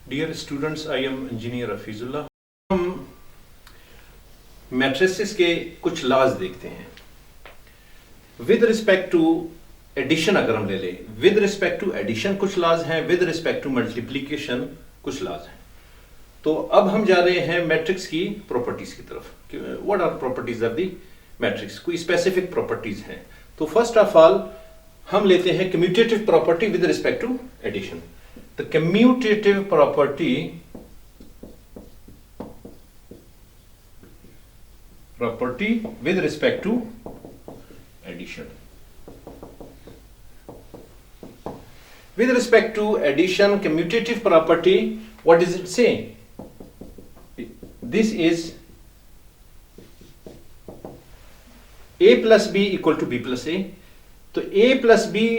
Dear students, I am engineer Hafizullah. हम matrices के कुछ लॉज देखते हैं विद रिस्पेक्ट टू एडिशन। अगर हम ले लें विद रिस्पेक्ट टू एडिशन कुछ लॉज हैं, विद रिस्पेक्ट टू मल्टीप्लिकेशन कुछ लॉज हैं। तो अब हम जा रहे हैं मैट्रिक्स की प्रॉपर्टीज की तरफ। What are properties of the matrix? कोई स्पेसिफिक प्रॉपर्टीज हैं। तो फर्स्ट ऑफ ऑल हम लेते हैं commutative property with respect to addition. The commutative property with respect to addition. With respect to addition, commutative property, what does it say? This is a plus b equal to b plus a. तो a plus b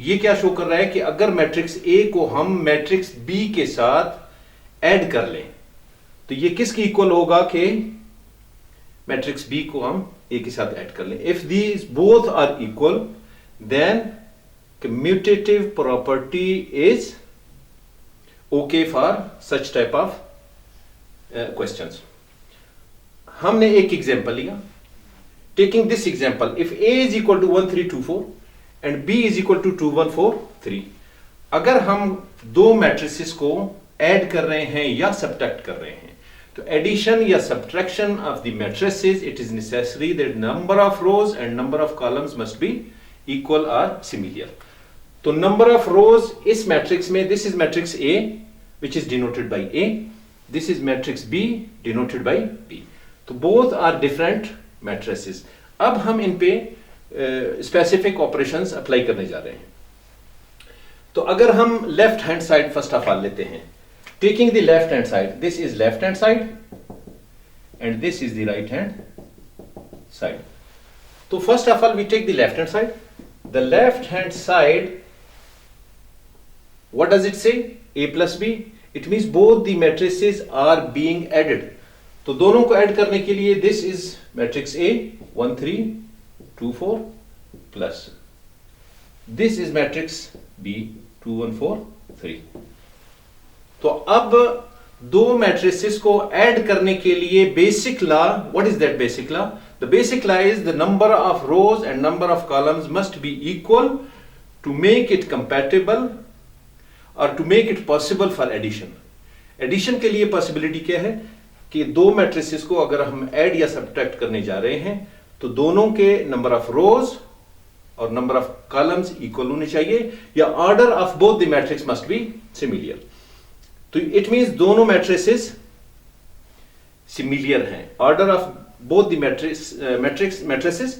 ये क्या show कर रहा है कि अगर matrix A को हम मैट्रिक्स बी के साथ ऐड कर लें तो ये किसकी इक्वल होगा कि मैट्रिक्स बी को हम ए के साथ ऐड कर लें। If these both are equal then commutative property is okay for such type of questions. हमने एक एग्जांपल लिया। Taking this example, if A is equal to 1 3 2 4 and b is equal to 2 1 4 3, अगर हम दो मैट्रिसेस को add कर रहे हैं या सब्ट्रैक्ट कर रहे हैं तो एडिशन या subtraction of the matrices it is necessary that number of rows and number of columns must be equal और सिमिलर। तो नंबर ऑफ रोज इस मैट्रिक्स में, this is matrix A which is denoted by A, this is matrix B denoted by B। तो both are different matrices. अब हम इन पे specific operations apply करने जा रहे हैं। तो अगर हम left hand side first of all लेते हैं, taking the left hand side, this is left hand side and this is the right hand side. तो first of all we take the left hand side. The left hand side, what does it say? a plus b, it means both the matrices are being added. तो दोनों को add करने के लिए this is matrix A 1 3 2 4 plus this is matrix B 2 1 4 3। तो अब दो matrices को ऐड करने के लिए basic law, what is that basic law? The basic law is the number of rows and number of columns must be equal to make it compatible और to make it possible for addition. Addition के लिए possibility क्या है कि दो matrices को अगर हम ऐड या सब्ट्रैक्ट करने जा रहे हैं तो दोनों के नंबर ऑफ रोज और नंबर ऑफ कॉलम्स इक्वल होने चाहिए या order of both the matrix must be similar. तो इट मींस दोनों मैट्रिसेस सिमिलर हैं, order of both the matrices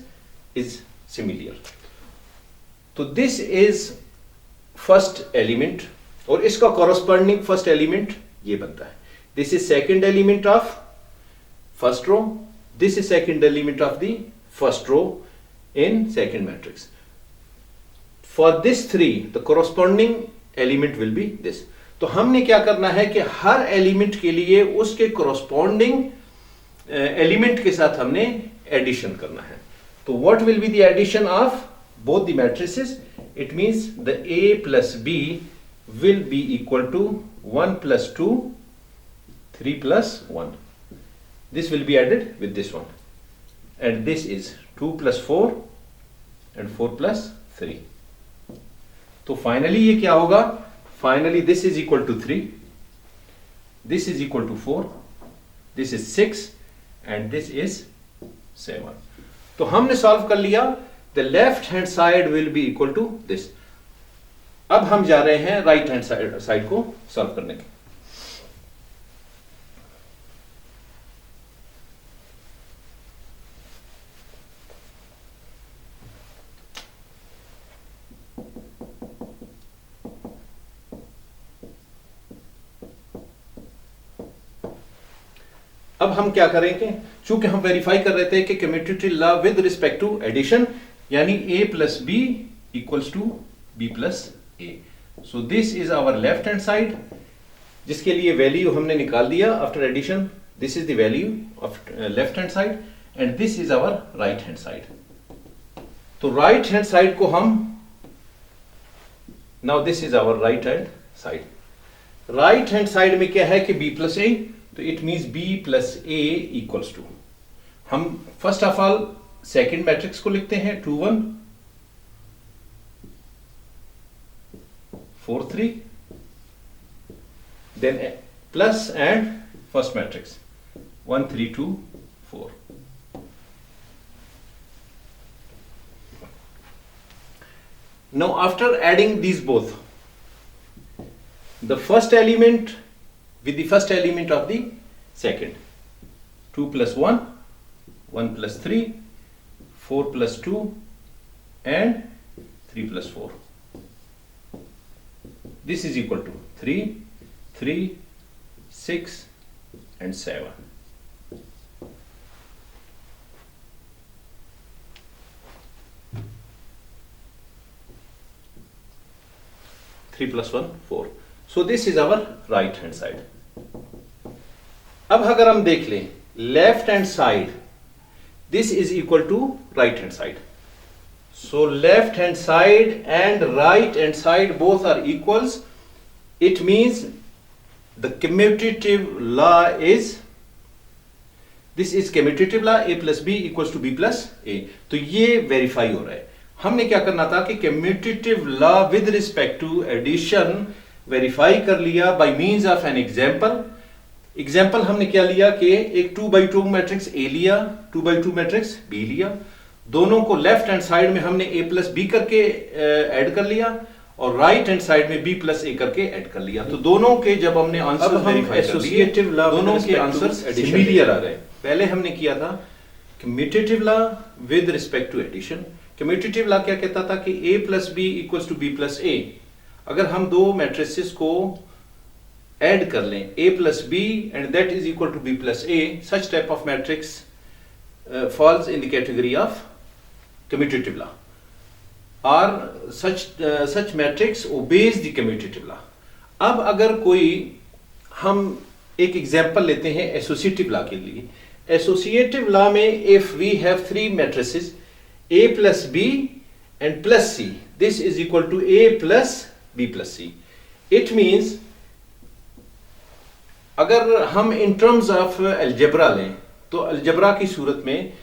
is similar. तो दिस इज फर्स्ट एलिमेंट और इसका कॉरस्पॉन्डिंग फर्स्ट एलिमेंट ये बनता है। This is second element of first row, this is second element of the first row in second matrix. For this three the corresponding element will be this. तो हमने क्या करना है कि हर एलिमेंट के लिए उसके corresponding एलिमेंट के साथ हमने एडिशन करना है। तो what will be the addition of both the matrices? It means the A plus B will be equal to 1 plus 2 3 plus 1. This will be added with this one and this is 2 plus 4 and 4 plus 3. तो finally ये क्या होगा? Finally this is equal to 3, this is equal to 4, this is 6 and this is 7. तो हमने solve कर लिया। The left hand side will be equal to this. अब हम जा रहे हैं राइट हैंड साइड को सॉल्व करने के। अब हम क्या करेंगे, चूंकि हम वेरीफाई कर रहे थे कि commutative law with respect to addition यानी a plus B equals to b plus a। So this is our left hand side जिसके लिए वैल्यू हमने निकाल दिया after addition. This is the value of left hand side and this is our right hand side. तो right hand side को हम, now this is our right hand side. Right hand side में क्या है कि b प्लस ए, तो it means b plus A equals to, हम first of all second matrix को लिखते हैं 2 1 4 3, then plus and first matrix 1 3 2 4. Now after adding these both, the first element with the first element of the second, 2 plus 1, 1 plus 3, 4 plus 2 and 3 plus 4. This is equal to 3, 3, 6 and 7. Three plus 1 4. So this is our right hand side. अब अगर हम देख लें left hand side, this is equal to right hand side. So left hand side and right hand side both are equals. It means the commutative law is, this is commutative law, a plus b equals to b plus a. तो ये verify हो रहा है. हमने क्या करना था कि commutative law with respect to addition verify कर लिया by means of an example हमने क्या लिया कि एक 2x2 मैट्रिक्स ए लिया, 2x2 मैट्रिक्स बी लिया, दोनों को लेफ्ट हैंड साइड में हमने a प्लस बी करके ऐड कर लिया और राइट हैंड साइड में b प्लस ए करके ऐड कर लिया. तो दोनों के जब हमने आंसर वेरीफाई कर लिए, एसोसिएटिव लॉ दोनों के आंसर सिमिलर आ रहे हैं. पहले हमने किया था commutative law with respect to addition. Commutative law क्या कहता था कि a plus B equals to B plus A. अगर हम दो मैट्रिसेस को ऐड कर लें a plus B and that is equal to B plus A, such type of matrix falls in the category of commutative law और such matrix obeys the commutative law. अब अगर कोई, हम एक एग्जांपल लेते हैं एसोसिएटिव लॉ के लिए. एसोसिएटिव लॉ में if we have three matrices a plus b and plus c, this is equal to a plus b plus c. It means अगर हम in terms of algebra लें तो algebra की सूरत में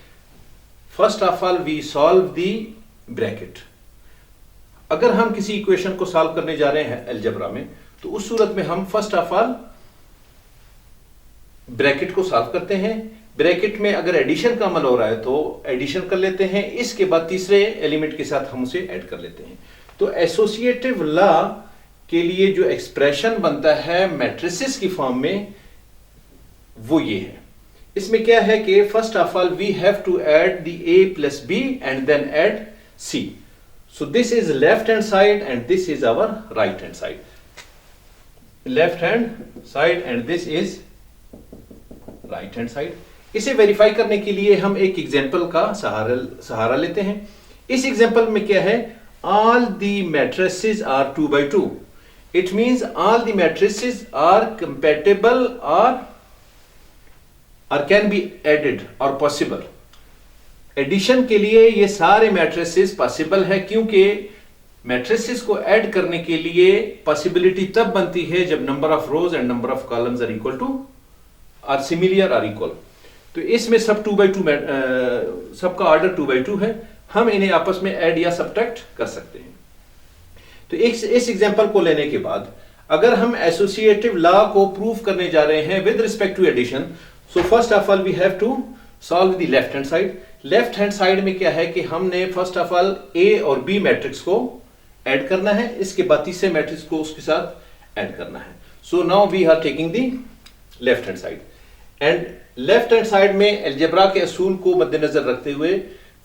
first of all we solve the bracket. अगर हम किसी इक्वेशन को सॉल्व करने जा रहे हैं अलजेब्रा में तो उस सूरत में हम फर्स्ट ऑफ ऑल ब्रैकेट को सॉल्व करते हैं. ब्रैकेट में अगर एडिशन का अमल हो रहा है तो एडिशन कर लेते हैं, इसके बाद तीसरे एलिमेंट के साथ हम उसे ऐड कर लेते हैं. तो एसोसिएटिव लॉ के लिए जो एक्सप्रेशन बनता है मैट्रिसेस की फॉर्म में वो ये है. इसमें क्या है कि first of all we have to add the a plus b and then add c. So this is left hand side and this is our right hand side. Left hand side and this is right hand side. इसे verify करने के लिए हम एक example का सहारा लेते हैं. इस एग्जांपल में क्या है, all the matrices are 2x2. It means all the matrices are compatible और कैन बी एडेड और पॉसिबल. एडिशन के लिए ये सारे मैट्रिसेस पॉसिबल है क्योंकि मैट्रिसेस को ऐड करने के लिए पॉसिबिलिटी तब बनती है जब number of rows and number of columns are equal to और सिमिलर और इक्वल. तो इसमें सब 2x2 सबका ऑर्डर 2x2 है. हम इन्हें आपस में ऐड या सब्ट्रैक्ट कर सकते हैं. तो इस एग्जांपल को लेने के बाद अगर हम एसोसिएटिव लॉ को प्रूव करने जा रहे हैं with respect to addition, so first of all we have to solve the left hand side. Left hand side में क्या है कि हमने फर्स्ट ऑफ ऑल ए और बी मैट्रिक्स को ऐड करना है, इसके बाद तीसरे मैट्रिक्स को उसके साथ ऐड करना है. So now we are taking the left hand side and left hand side में अलजेब्रा के असूल को मद्देनजर रखते हुए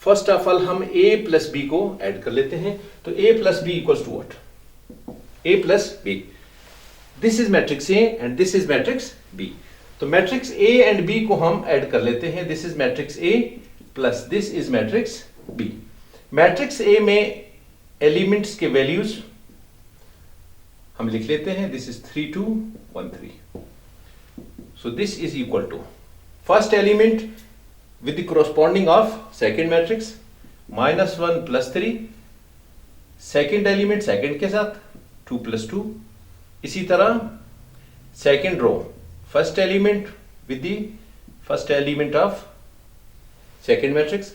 फर्स्ट ऑफ ऑल हम a प्लस बी को ऐड कर लेते हैं. तो a plus B equals to what, a plus B. This is matrix a and this is matrix b. तो मैट्रिक्स a एंड b को हम ऐड कर लेते हैं. This is matrix a plus this is matrix b. Matrix a में elements के values हम लिख लेते हैं. This is 3 2 1 3. So this is equal to first element with the corresponding of second matrix -1 plus 3, second element second के साथ 2 plus 2. इसी तरह second row first element with the first element of second matrix,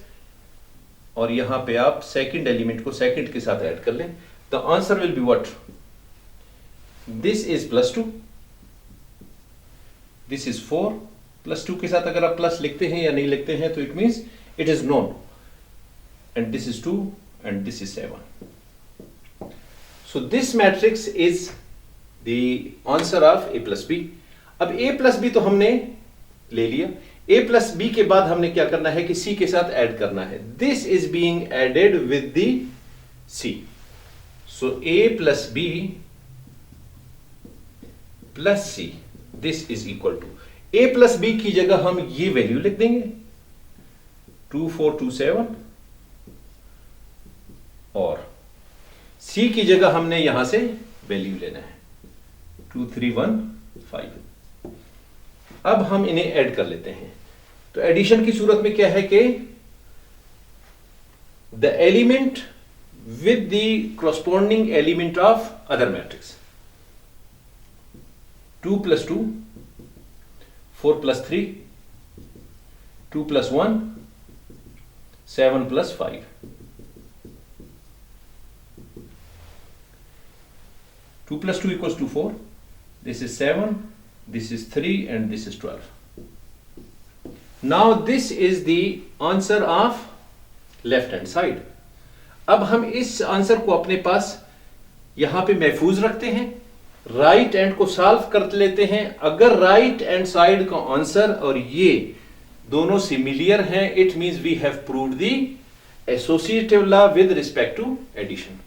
और यहां पे आप second element को second के साथ ऐड कर लें। The answer will be what, this is +2, this is 4, +2 के साथ अगर आप प्लस लिखते हैं या नहीं लिखते हैं तो it means it is known, and this is 2 and this is 7। So this matrix is the answer of a plus B. अब a प्लस बी तो हमने ले लिया, a प्लस बी के बाद हमने क्या करना है कि c के साथ ऐड करना है। This is being added with the c, so a plus B plus c, this is equal to, a plus B की जगह हम ये वैल्यू लिख देंगे 2427, और c की जगह हमने यहां से वैल्यू लेना है 2315। अब हम इन्हें ऐड कर लेते हैं। तो एडिशन की सूरत में क्या है कि the element with the corresponding element of other matrix, 2 + 2, 4 + 3, 2 + 1, 7 + 5। 2 + 2 = 4, this is 7, this is 3, and this is 12. Now this is the answer of left hand side. अब हम इस आंसर को अपने पास यहां पे महफूज रखते हैं, राइट एंड को सॉल्व कर लेते हैं। अगर राइट एंड साइड का आंसर और ये दोनों सिमिलियर हैं, it means we have proved the associative law with respect to addition.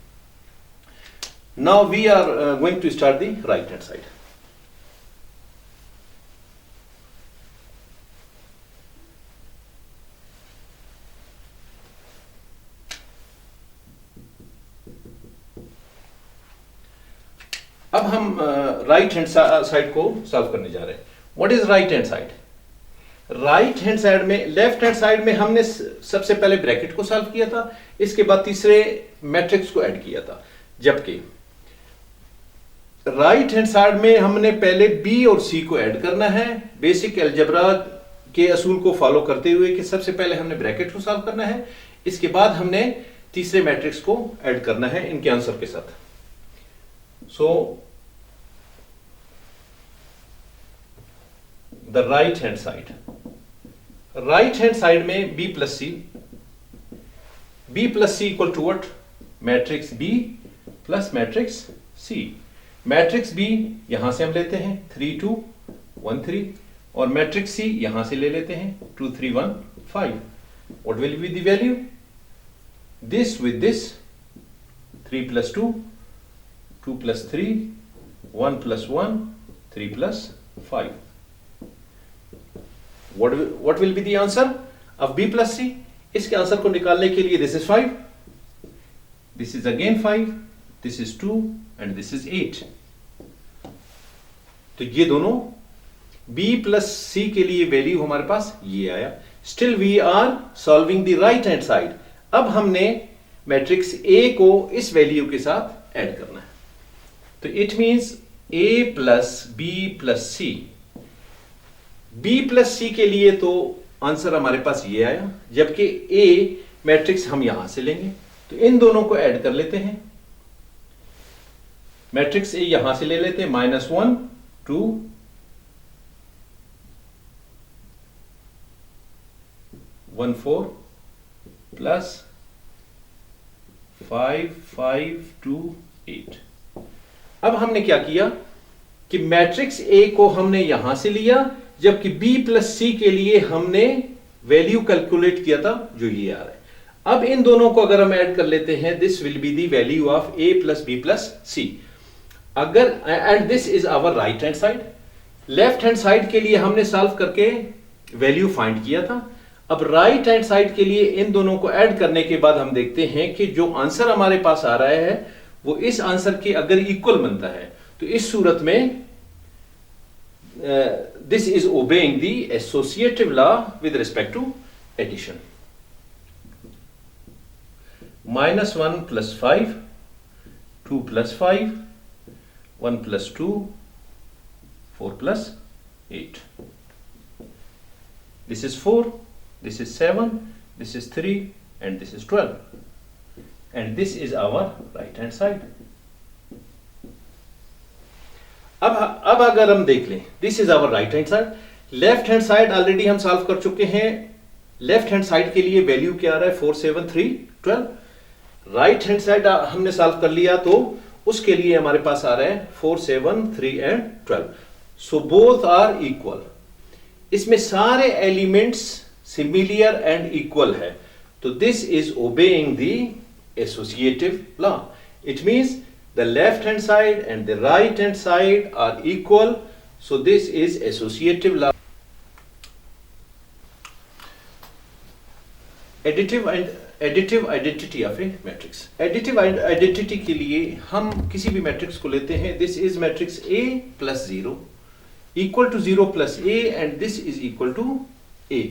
Now we are going to start the right hand side. अब हम राइट हैंड साइड को सॉल्व करने जा रहे हैं। What is right hand side? Right hand side में, left hand side में हमने सबसे पहले ब्रैकेट को सॉल्व किया था, इसके बाद तीसरे मैट्रिक्स को ऐड किया था, जबकि राइट हैंड साइड में हमने पहले बी और सी को ऐड करना है, बेसिक अलजेब्रा के असूल को फॉलो करते हुए कि सबसे पहले हमने ब्रैकेट को सॉल्व करना है, इसके बाद हमने तीसरे मैट्रिक्स को ऐड करना है इनके आंसर के साथ। So the right hand side, right hand side में B plus C, B plus C equal to what, matrix B plus matrix C. Matrix B यहां से हम लेते हैं 3 2 1 3, और मैट्रिक्स सी यहां से ले लेते हैं 2 3 1 5। What will be the value? This with this, 3 + 2, 2 + 3, 1 + 1, 3 + 5। What will be the answer of b plus c? इसके आंसर को निकालने के लिए this is 5, this is again 5, this is 2, and this is 8। तो ये दोनों b plus c के लिए वैल्यू हमारे पास ये आया। Still we are solving the right hand side. अब हमने मैट्रिक्स a को इस वैल्यू के साथ ऐड करना है, तो it means a plus b plus c। b plus c के लिए तो आंसर हमारे पास ये आया, जबकि a मैट्रिक्स हम यहां से लेंगे, तो इन दोनों को ऐड कर लेते हैं। मैट्रिक्स ए यहां से ले लेते हैं, -1 2 1 4 प्लस 5 5 2 8। अब हमने क्या किया कि मैट्रिक्स ए को हमने यहां से लिया, जबकि बी प्लस सी के लिए हमने वैल्यू कैलकुलेट किया था जो ये आ रहा है। अब इन दोनों को अगर हम ऐड कर लेते हैं, this will be the value of A plus B plus C. अगर and this is our right hand side. Left hand side के लिए हमने सॉल्व करके वैल्यू फाइंड किया था। अब राइट हैंड साइड के लिए इन दोनों को ऐड करने के बाद हम देखते हैं कि जो आंसर हमारे पास आ रहा है वो इस आंसर के अगर इक्वल बनता है, तो इस सूरत में this is obeying the associative law with respect to addition. -1 + 5, 2 + 5, 1 + 2, 4 plus 8. This is 4, this is 7, this is 3, and this is 12. And this is our right hand side. अब अगर हम देख लें, this is our right hand side. Left hand side already हम solve कर चुके हैं. Left hand side के लिए वैल्यू क्या आ रहा है? 4, 7, 3, 12. राइट हैंड साइड हमने सॉल्व कर लिया, तो उसके लिए हमारे पास आ रहा है 4, 7, 3 and 12. So both are equal. इसमें सारे एलिमेंट्स सिमिलर एंड इक्वल है, तो this is obeying the associative law. It means the left hand side and the right hand side are equal, so this is associative law. Additive identity of a matrix. Additive identity के लिए हम किसी भी matrix को लेते हैं. This is matrix A plus 0 equal to 0 plus A and this is equal to A.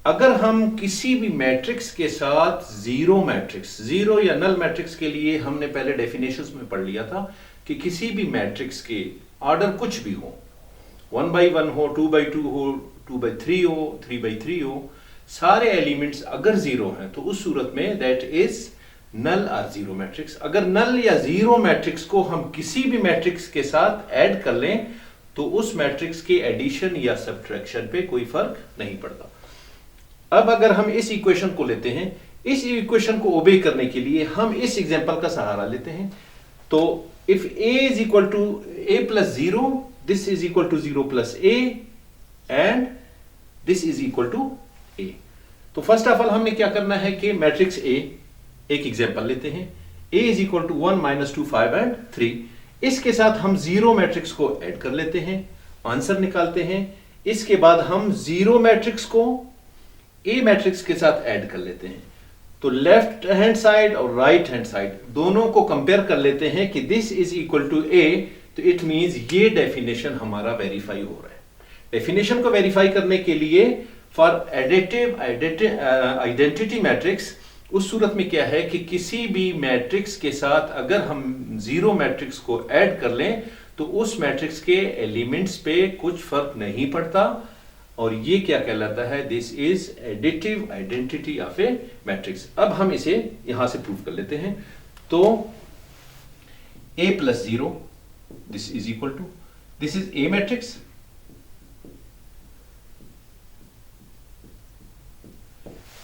अगर हम किसी भी मैट्रिक्स के साथ जीरो या नल मैट्रिक्स के लिए हमने पहले डेफिनेशंस में पढ़ लिया था कि किसी भी मैट्रिक्स के ऑर्डर कुछ भी हो, 1 by 1 हो, 2 by 2 हो, 2 by 3 हो, 3 by 3 हो, सारे एलिमेंट्स अगर जीरो हैं तो उस सूरत में दैट इज नल और जीरो मैट्रिक्स. अगर नल या जीरो मैट्रिक्स को हम किसी भी मैट्रिक्स के साथ ऐड कर लें तो उस मैट्रिक्स के एडिशन या सब्ट्रैक्शन पे कोई फर्क नहीं पड़ता. अब अगर हम इस इक्वेशन को लेते हैं, इस इक्वेशन को ओबे करने के लिए हम इस एग्जांपल का सहारा लेते हैं. तो if a is equal to a plus 0, this is equal to 0 plus a and this is equal to a. तो फर्स्ट ऑफ ऑल हमने क्या करना है कि मैट्रिक्स A, एक एग्जांपल लेते हैं. a is equal to 1, -2, 5 and 3. इसके साथ हम जीरो मैट्रिक्स को ऐड कर लेते हैं, आंसर निकालते हैं. इसके बाद हम जीरो मैट्रिक्स को ए मैट्रिक्स के साथ ऐड कर लेते हैं. तो लेफ्ट हैंड साइड और राइट हैंड साइड दोनों को कंपेयर कर लेते हैं कि दिस इज इक्वल टू ए. तो इट मींस ये डेफिनेशन हमारा वेरीफाई हो रहा है. डेफिनेशन को वेरीफाई करने के लिए फॉर एडिटिव आइडेंटिटी मैट्रिक्स, उस सूरत में क्या है कि किसी भी मैट्रिक्स के साथ अगर हम जीरो मैट्रिक्स को ऐड कर लें तो उस मैट्रिक्स के एलिमेंट्स पे कुछ फर्क नहीं पड़ता, और ये क्या कहलाता है? This is additive identity of A matrix. अब हम इसे यहां से प्रूव कर लेते हैं. तो a plus 0, this is equal to, this is a matrix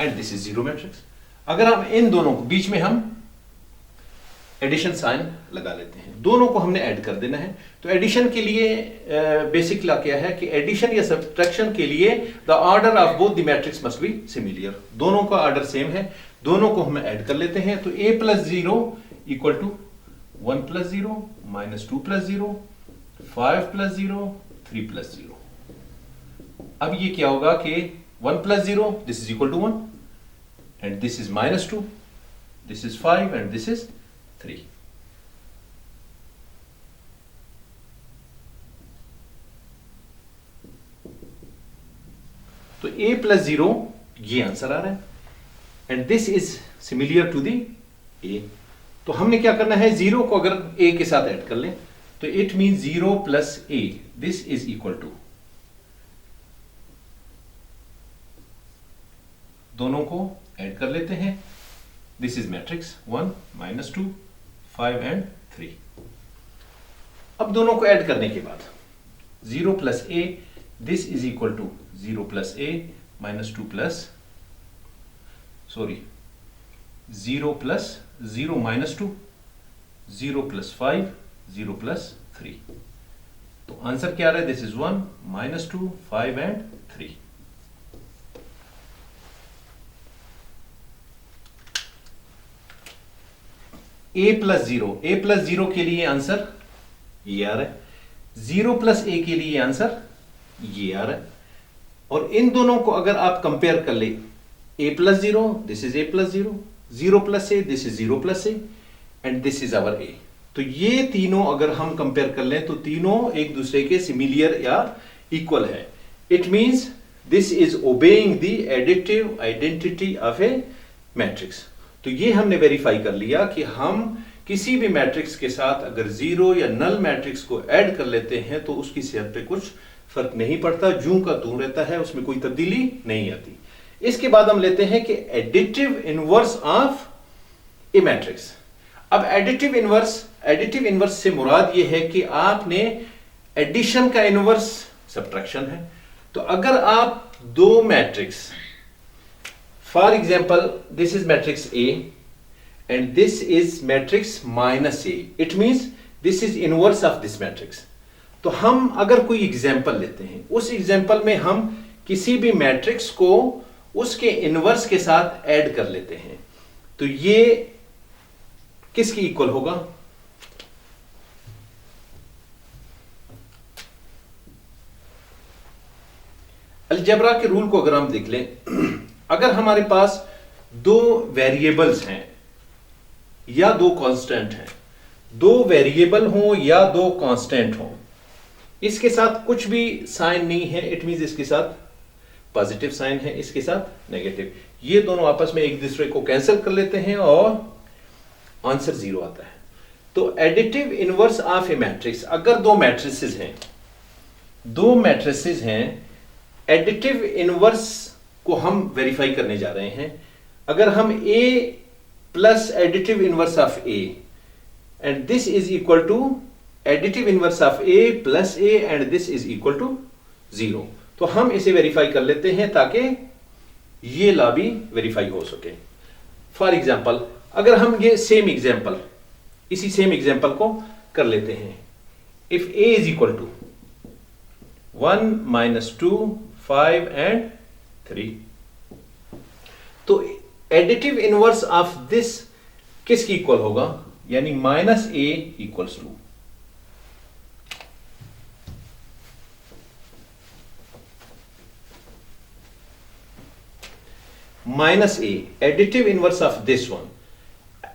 and this is zero matrix. अगर हम इन दोनों को बीच में हम एडिशन साइन लगा लेते हैं, दोनों को हमने ऐड कर देना है. तो एडिशन के लिए बेसिक लॉ क्या है कि एडिशन या सब्ट्रैक्शन के लिए the order of both the matrix must be similar. दोनों का ऑर्डर सेम है, दोनों को हम ऐड कर लेते हैं. तो a plus 0 equal to 1 plus 0, -2 plus 0, 5 plus 0, 3 plus 0. अब ये क्या होगा कि 1 plus 0, this is equal to 1 and this is -2, this is 5 and this is 3. तो a प्लस 0 ये आंसर आ रहा है and this is similar to the a. तो हमने क्या करना है, 0 को अगर a के साथ ऐड कर लें तो it mean 0 plus a, this is equal to, दोनों को ऐड कर लेते हैं. This is matrix 1, -2, 5 and 3. अब दोनों को ऐड करने के बाद 0 plus a, this is equal to 0 plus a -2 plus 0 plus 0 -2, 0 plus 5, 0 plus 3. तो आंसर क्या आ रहा है? This is 1, -2, 5 and 3. a plus 0 के लिए आंसर ये आ रहा है. 0 प्लस a के लिए आंसर ये आ रहा है. और इन दोनों को अगर आप कंपेयर कर ले, a plus 0, this is a plus 0, 0 plus a, this is 0 plus a and this is our a. तो ये तीनों अगर हम कंपेयर कर लें तो तीनों एक दूसरे के सिमिलर या इक्वल है. It means this is obeying the additive identity of A matrix. तो ये हमने वेरीफाई कर लिया कि हम किसी भी मैट्रिक्स के साथ अगर जीरो या नल मैट्रिक्स को ऐड कर लेते हैं तो उसकी सेहत पे कुछ फर्क नहीं पड़ता, जूं का तूं रहता है, उसमें कोई तब्दीली नहीं आती। इसके बाद हम लेते हैं कि additive inverse of A matrix. अब एडिटिव इनवर्स से मुराद यह है कि आपने एडिशन का इनवर्स सब्ट्रैक्शन है। तो अगर आप दो matrix, for example this is matrix A and this is matrix minus A, it means this is inverse of this matrix. तो हम अगर कोई एग्जांपल लेते हैं, उस एग्जांपल में हम किसी भी मैट्रिक्स को उसके इनवर्स के साथ ऐड कर लेते हैं, तो ये किसकी इक्वल होगा? अलजेब्रा के रूल को अगर हम देख लें, अगर हमारे पास दो वेरिएबल्स हैं या दो कांस्टेंट हैं, दो वेरिएबल हो या दो कांस्टेंट हो, इसके साथ कुछ भी साइन नहीं है, इट मींस इसके साथ पॉजिटिव साइन है, इसके साथ नेगेटिव, ये दोनों आपस में एक दूसरे को कैंसिल कर लेते हैं और आंसर जीरो आता है। तो additive inverse of A matrix, अगर दो मैट्रिसेस हैं, एडिटिव इनवर्स को हम वेरीफाई करने जा रहे हैं। अगर हम A plus additive inverse of A and this is equal to additive inverse of A plus A and this is equal to 0, तो हम इसे वेरीफाई कर लेते हैं ताकि ये लॉ भी वेरीफाई हो सके। फॉर एग्जाम्पल अगर हम ये इसी सेम एग्जाम्पल को कर लेते हैं, if A is equal to 1 - 2 5 and 3, तो एडिटिव इनवर्स ऑफ दिस किसकी इक्वल होगा? यानी -A equals to -A, additive inverse of this one.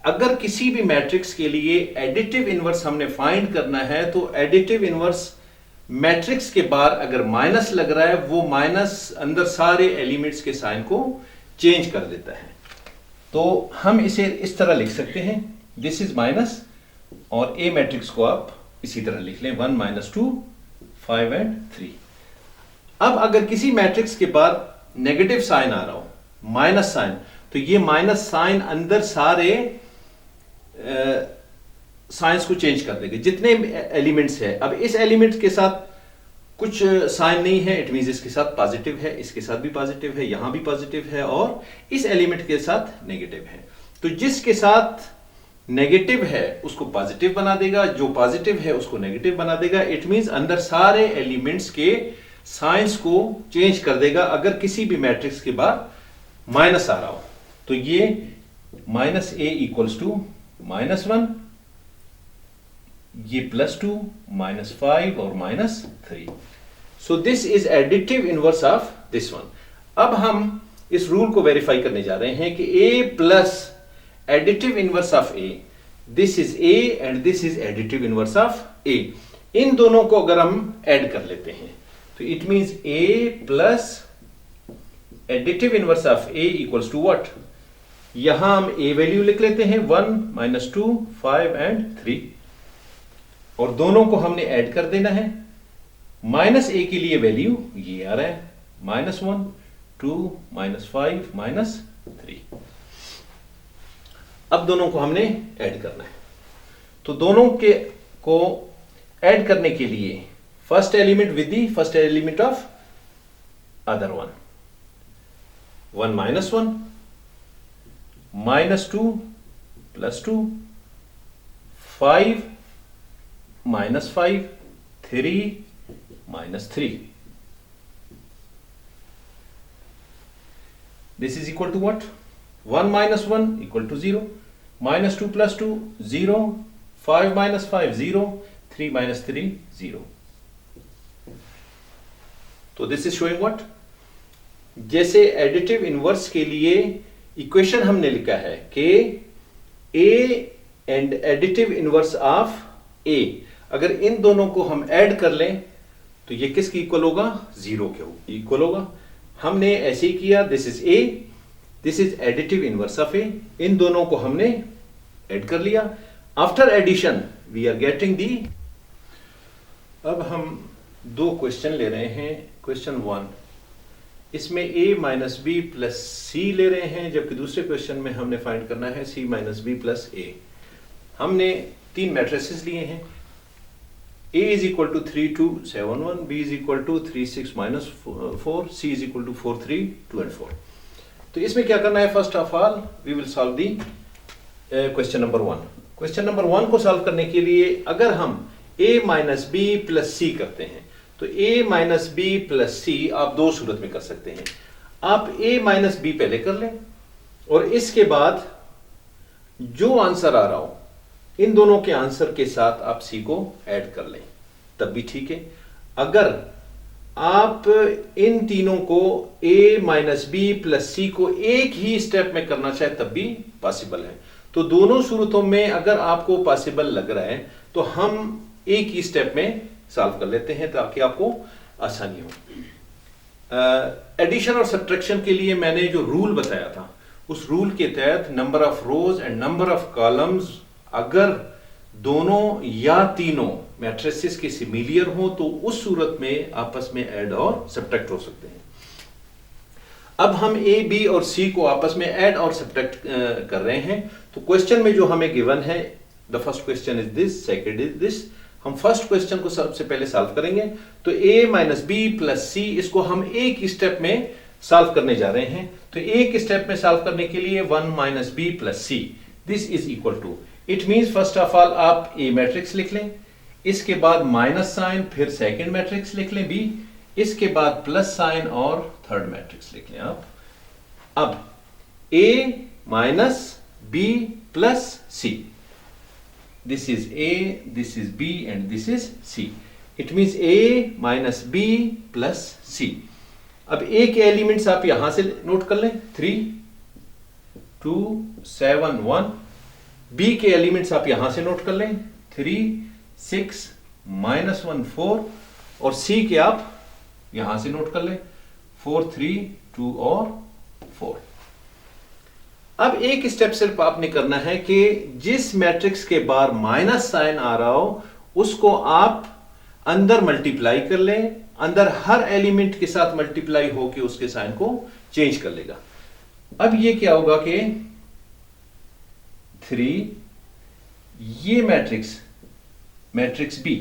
अगर किसी भी मैट्रिक्स के लिए एडिटिव इनवर्स हमने फाइंड करना है तो एडिटिव इनवर्स मैट्रिक्स के बाद अगर माइनस लग रहा है, वो माइनस अंदर सारे एलिमेंट्स के साइन को चेंज कर देता है। तो हम इसे इस तरह लिख सकते हैं, दिस इज माइनस, और ए मैट्रिक्स को आप इसी तरह लिख लें 1 - 2 5 एंड 3। अब अगर किसी मैट्रिक्स के बाद नेगेटिव साइन आ रहा हो, माइनस साइन, तो ये माइनस साइन अंदर सारे साइंस को चेंज कर देंगे, जितने एलिमेंट्स है। अब इस एलिमेंट के साथ कुछ साइन नहीं है, इट मींस इसके साथ पॉजिटिव है, इसके साथ भी पॉजिटिव है, यहां भी पॉजिटिव है, और इस एलिमेंट के साथ नेगेटिव है। तो जिसके साथ नेगेटिव है उसको पॉजिटिव बना देगा, जो पॉजिटिव है उसको नेगेटिव बना देगा। इट मींस अंदर सारे एलिमेंट्स के साइंस को चेंज कर देगा अगर किसी भी मैट्रिक्स के बाद माइनस आ रहा हो। तो ये -A इक्वल्स टू -1, ये +2 -5 और -3। सो this is additive inverse of this one. अब हम इस रूल को वेरीफाई करने जा रहे हैं कि A plus additive inverse of A, this is A and this is additive inverse of A। इन दोनों को अगर हम ऐड कर लेते हैं तो it means A plus additive inverse of A equals to what? यहां हम A वैल्यू लिख लेते हैं 1 - 2 5 एंड 3, और दोनों को हमने ऐड कर देना है। -A के लिए वैल्यू ये आ रहा है -1 2 -5 -3। अब दोनों को हमने ऐड करना है, तो दोनों के को ऐड करने के लिए first element with the first element of other one, 1 - 1 -2 +2 5 -5 3 -3, this is equal to what? 1 - 1 equal to 0, -2 +2 0, 5 - 5 0, 3 - 3 0। तो दिस इज शोइंग व्हाट? जैसे एडिटिव इनवर्स के लिए इक्वेशन हमने लिखा है कि A and additive inverse of A, अगर इन दोनों को हम ऐड कर लें तो ये किसकी इक्वल होगा? 0 के इक्वल होगा। हमने ऐसे ही किया, this is A, this is additive inverse of A, इन दोनों को हमने ऐड कर लिया। After addition we are getting the. अब हम दो क्वेश्चन ले रहे हैं। क्वेश्चन 1, इसमें a माइनस बी प्लस सी ले रहे हैं, जबकि दूसरे क्वेश्चन में हमने फाइंड करना है c minus B plus A. हमने तीन मैट्रिसेस लिए हैं। a is equal to 3 2 7 1, b is equal to 3 6 minus 4, c is equal to 4 3 2 and 4। तो इसमें क्या करना है? First of all we will solve the question number 1। Question number 1 को सॉल्व करने के लिए अगर हम a minus B plus C करते हैं तो a माइनस बी प्लस सी आप दो सूरत में कर सकते हैं। आप a माइनस बी पहले कर लें और इसके बाद जो आंसर आ रहा हो इन दोनों के आंसर के साथ आप c को ऐड कर लें, तब भी ठीक है। अगर आप इन तीनों को a माइनस बी प्लस सी को एक ही स्टेप में करना चाहे तब भी पॉसिबल है। तो दोनों सूरतों में अगर आपको पॉसिबल लग रहा है तो हम एक ही स्टेप में सॉल्व कर लेते हैं ताकि आपको आसानी हो। एडिशन और सब्ट्रैक्शन के लिए मैंने जो रूल बताया था उस रूल के तहत number of rows and number of columns अगर दोनों या तीनों मैट्रिसेस के सिमिलियर हो तो उस सूरत में आपस में ऐड और सब्ट्रैक्ट हो सकते हैं। अब हम ए बी और सी को आपस में ऐड और सब्ट्रैक्ट कर रहे हैं। तो क्वेश्चन में जो हमें गिवन है, the first question is this, second is this. हम फर्स्ट क्वेश्चन को सबसे पहले सॉल्व करेंगे। तो a माइनस बी प्लस सी इसको हम एक स्टेप में सॉल्व करने जा रहे हैं। तो एक स्टेप में सॉल्व करने के लिए 1 minus B plus C this is equal to, it means first of all आप a मैट्रिक्स लिख लें, इसके बाद माइनस साइन, फिर सेकंड मैट्रिक्स लिख लें b, इसके बाद प्लस साइन और थर्ड मैट्रिक्स लिख लें आप। अब a minus b plus c, this is a, this is b and this is c. It means a minus b plus c. अब a के एलिमेंट्स आप यहां से नोट कर लें, 3 2 7 1। b के एलिमेंट्स आप यहां से नोट कर लें, 3 6 माइनस 1 4, और c के आप यहां से नोट कर लें, 4 3 2 और 4। अब एक स्टेप सिर्फ आपने करना है कि जिस मैट्रिक्स के बाहर माइनस साइन आ रहा हो उसको आप अंदर मल्टीप्लाई कर लें, अंदर हर एलिमेंट के साथ मल्टीप्लाई होकर उसके साइन को चेंज कर लेगा। अब ये क्या होगा कि 3, ये मैट्रिक्स बी,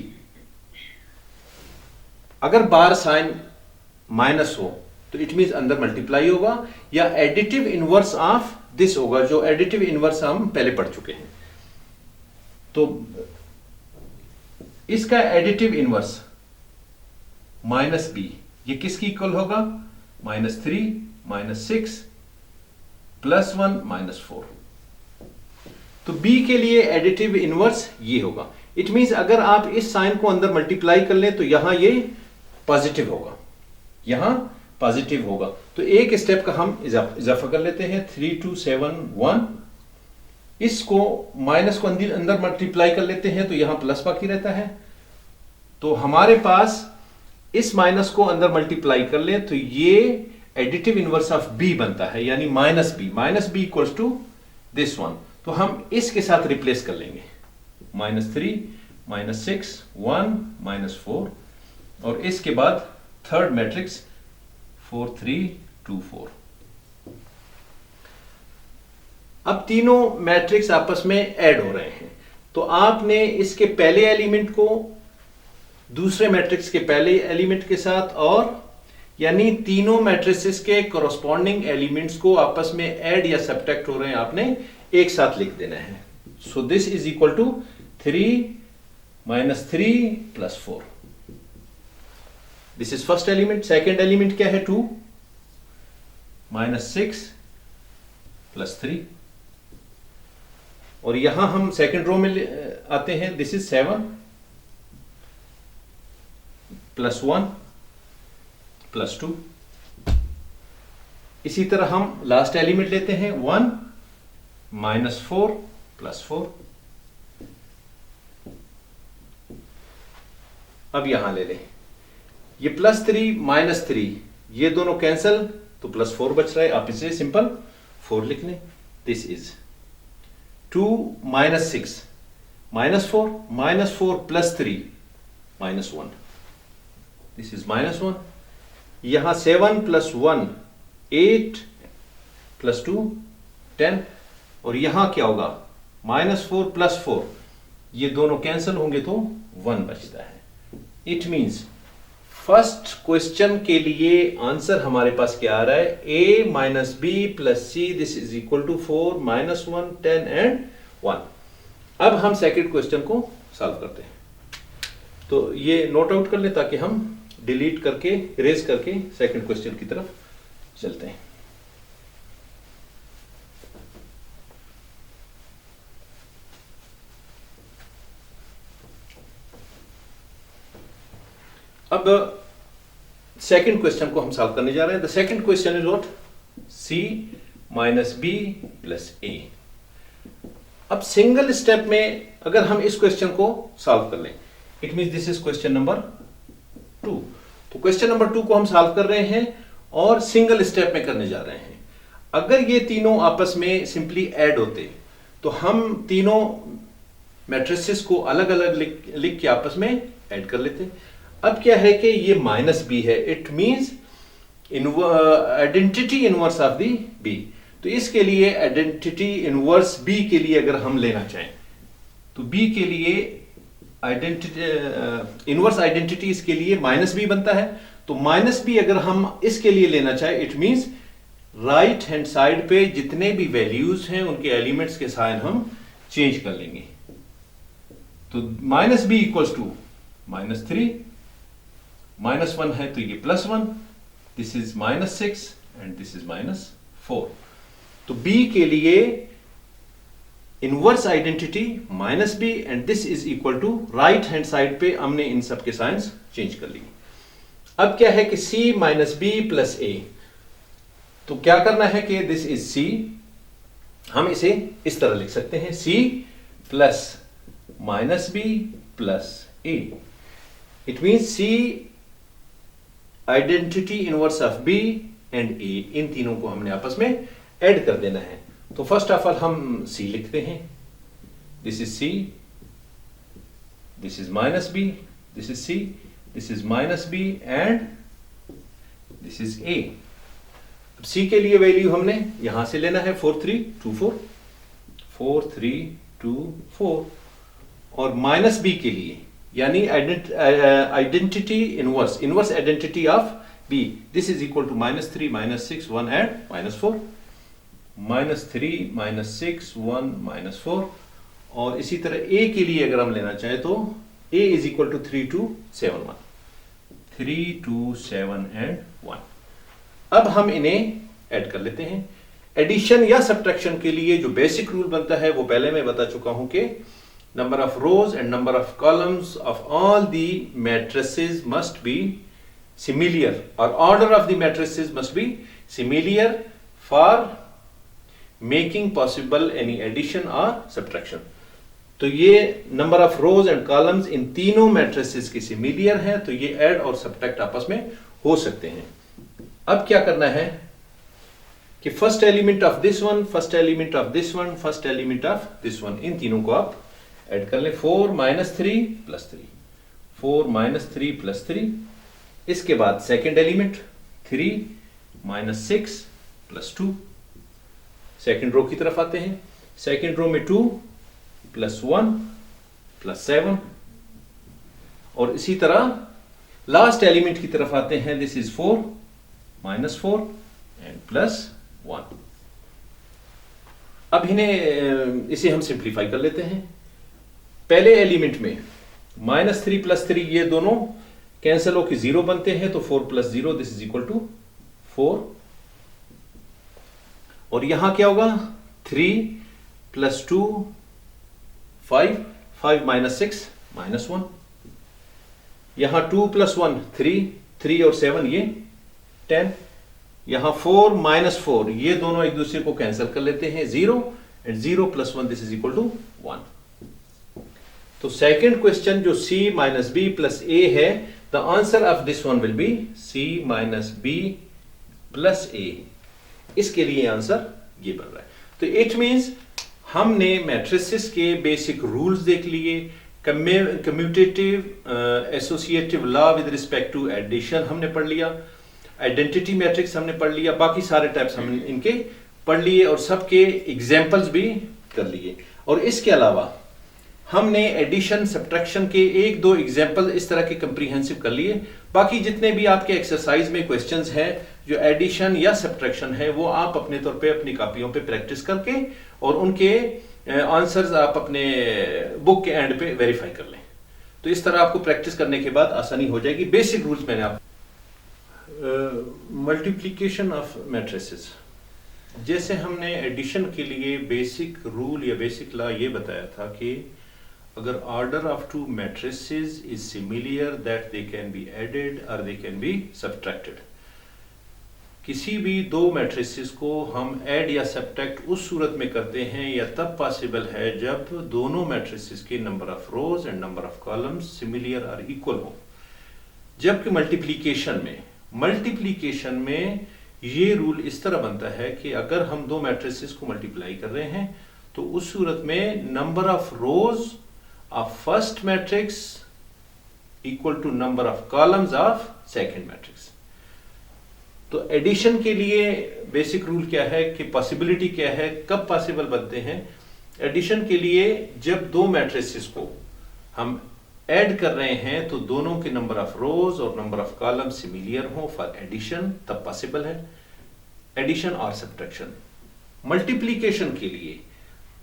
अगर बाहर साइन माइनस हो तो इट मींस अंदर मल्टीप्लाई होगा या एडिटिव इनवर्स ऑफ दिस होगा, जो एडिटिव इनवर्स हम पहले पढ़ चुके हैं। तो इसका एडिटिव इनवर्स माइनस बी, ये किसकी इक्वल होगा? Minus 3 minus 6 plus 1 minus 4। तो b के लिए एडिटिव इनवर्स ये होगा। इट मींस अगर आप इस साइन को अंदर मल्टीप्लाई कर लें तो यहां ये पॉजिटिव होगा, यहां पॉजिटिव होगा। तो एक स्टेप का हम इजाफा कर लेते हैं, 3 2 7 1। इसको माइनस को अंदर मल्टीप्लाई कर लेते हैं तो यहां प्लस बाकी रहता है। तो हमारे पास इस माइनस को अंदर मल्टीप्लाई कर ले तो ये एडिटिव इनवर्स ऑफ b बनता है, यानी minus B equals to this one. तो हम इसके साथ रिप्लेस कर लेंगे, -3 -6 1 -4, और इसके बाद थर्ड मैट्रिक्स 4 3 2 4। अब तीनों मैट्रिक्स आपस में ऐड हो रहे हैं, तो आपने इसके पहले एलिमेंट को दूसरे मैट्रिक्स के पहले एलिमेंट के साथ, और यानी तीनों मैट्रिसेस के कॉरस्पॉन्डिंग एलिमेंट्स को आपस में ऐड या सब्ट्रैक्ट हो रहे हैं, आपने एक साथ लिख देना है। So this is equal to 3 -3 + 4। This is first element. Second element क्या है? 2 -6 + 3, और यहां हम सेकेंड रो में आते हैं। This is 7 + 1 + 2। इसी तरह हम लास्ट एलिमेंट लेते हैं 1 -4 + 4। अब यहां ले लें, ये +3 -3 ये दोनों कैंसल, तो +4 बच रहा है। आप इसे सिंपल 4 लिख लें। This is 2 -6, -4 plus 3 -1, this is -1। यहां 7 प्लस 1 8 प्लस 2 10, और यहां क्या होगा -4 प्लस 4, ये दोनों कैंसिल होंगे तो 1 बचता है। इट मींस फर्स्ट क्वेश्चन के लिए आंसर हमारे पास क्या आ रहा है, a minus B plus C, this is equal to 4 -1 10 and 1। अब हम सेकंड क्वेश्चन को सॉल्व करते हैं, तो ये नोट आउट कर ले ताकि हम डिलीट करके इरेज करके सेकंड क्वेश्चन की तरफ चलते हैं। अब सेकंड क्वेश्चन को हम सॉल्व करने जा रहे हैं। The second question is what, c minus B plus A. अब सिंगल स्टेप में अगर हम इस क्वेश्चन को सॉल्व कर लें, it means this is question number 2। तो क्वेश्चन नंबर 2 को हम सॉल्व कर रहे हैं और सिंगल स्टेप में करने जा रहे हैं। अगर ये तीनों आपस में सिंपली ऐड होते तो हम तीनों मैट्रिसेस को अलग अलग लिख के आपस में ऐड कर लेते। अब क्या है कि ये माइनस बी है, it means identity inverse of the B. तो इसके लिए आइडेंटिटी इनवर्स बी के लिए अगर हम लेना चाहें तो बी के लिए आइडेंटिटी इनवर्स आइडेंटिटी इसके लिए माइनस बी बनता है। तो माइनस बी अगर हम इसके लिए लेना चाहें, it means right hand side पे जितने भी वैल्यूज हैं उनके एलिमेंट्स के साइन हम चेंज कर लेंगे। तो माइनस बी इक्वल्स टू -3, -1 है तो ये +1, this is -6 and this is -4। तो b के लिए inverse identity -b and this is equal to right hand side पे हमने इन सब के साइंस चेंज कर लिए। अब क्या है कि c minus B plus A, तो क्या करना है कि दिस इज c, हम इसे इस तरह लिख सकते हैं c plus -b plus a। It means c identity inverse of b and a, इन तीनों को हमने आपस में ऐड कर देना है। तो फर्स्ट ऑफ ऑल हम c लिखते हैं, this is c, this is -b, this is c, this is -b and this is a। अब c के लिए वैल्यू हमने यहां से लेना है 4 3 2 4, 4 3 2 4, और -b के लिए यानी identity inverse identity of b, this is equal to -3 -6 1 and -4, -3 -6 1 -4। और इसी तरह a के लिए अगर हम लेना चाहें तो a is equal to 3 2 7 1, 3 2 7 and 1। अब हम इन्हें ऐड कर लेते हैं। एडिशन या सब्ट्रैक्शन के लिए जो बेसिक रूल बनता है वो पहले मैं बता चुका हूं कि number of rows and number of columns of all the matrices must be similar, or order of the matrices must be similar for making possible any addition or subtraction। तो ये number of rows and columns इन तीनों matrices के similar हैं, तो ये add और subtract आपस में हो सकते हैं। अब क्या करना है कि first element of this one, first element of this one, first element of this one, इन तीनों को आप ऐड कर ले। 4 -3 प्लस 3, 4 -3 प्लस 3। इसके बाद second element 3 -6 plus 2। Second row की तरफ आते हैं, सेकेंड रो में 2 प्लस 1 प्लस 7, और इसी तरह लास्ट एलिमेंट की तरफ आते हैं, दिस इज 4 -4 एंड प्लस 1। अब इन्हें इसे हम सिंप्लीफाई कर लेते हैं। पहले एलिमेंट में -3 प्लस 3 ये दोनों कैंसिल होकर 0 बनते हैं, तो 4 plus 0 this is equal to 4। और यहां क्या होगा 3 प्लस 2 5, 5 -6 -1। यहां 2 प्लस 1 3, 3 और 7 ये 10। यहां 4 -4 ये दोनों एक दूसरे को कैंसिल कर लेते हैं, 0 and 0 plus 1 this is equal to 1। तो सेकंड क्वेश्चन जो c minus B plus A है, the answer of this one will be c minus B plus A. इसके लिए आंसर ये बन रहा है। तो इट मींस हमने मैट्रिसेस के बेसिक रूल्स देख लिए, commutative associative law with respect to addition हमने पढ़ लिया, आइडेंटिटी मैट्रिक्स हमने पढ़ लिया, बाकी सारे टाइप्स हमने इनके पढ़ लिए और सबके एग्जाम्पल्स भी कर लिए। और इसके अलावा हमने एडिशन सब्ट्रैक्शन के एक दो एग्जाम्पल इस तरह के कंप्रीहेंसिव कर लिए। बाकी जितने भी आपके एक्सरसाइज में क्वेश्चंस हैं जो एडिशन या सब्ट्रैक्शन है वो आप अपने तौर पे अपनी कॉपियों पे प्रैक्टिस करके और उनके आंसर्स आप अपने बुक के एंड पे वेरीफाई कर लें। तो इस तरह आपको प्रैक्टिस करने के बाद आसानी हो जाएगी। बेसिक रूल्स मैंने आप मल्टीप्लिकेशन ऑफ मैट्रिसेस, जैसे हमने एडिशन के लिए बेसिक रूल या बेसिक लॉ ये बताया था कि अगर order of two matrices is similar that they can be added और दे कैन बी सब्ट्रैक्टेड। किसी भी दो मैट्रिसेस को हम ऐड या सब्ट्रैक्ट उस सूरत में करते हैं या तब पॉसिबल है जब दोनों मैट्रिसेस के number of rows and number of columns similar और इक्वल हो। जबकि मल्टीप्लिकेशन में ये रूल इस तरह बनता है कि अगर हम दो मैट्रिसेस को मल्टीप्लाई कर रहे हैं तो उस सूरत में number of rows of first matrix equal to number of columns of second matrix. तो एडिशन के लिए बेसिक रूल क्या है कि पॉसिबिलिटी क्या है, कब पॉसिबल बनते हैं। एडिशन के लिए जब दो मैट्रिसेस को हम ऐड कर रहे हैं तो दोनों के नंबर ऑफ रोज और नंबर ऑफ कॉलम सिमिलर हो फॉर एडिशन, तब पॉसिबल है एडिशन और सब्ट्रैक्शन। मल्टीप्लिकेशन के लिए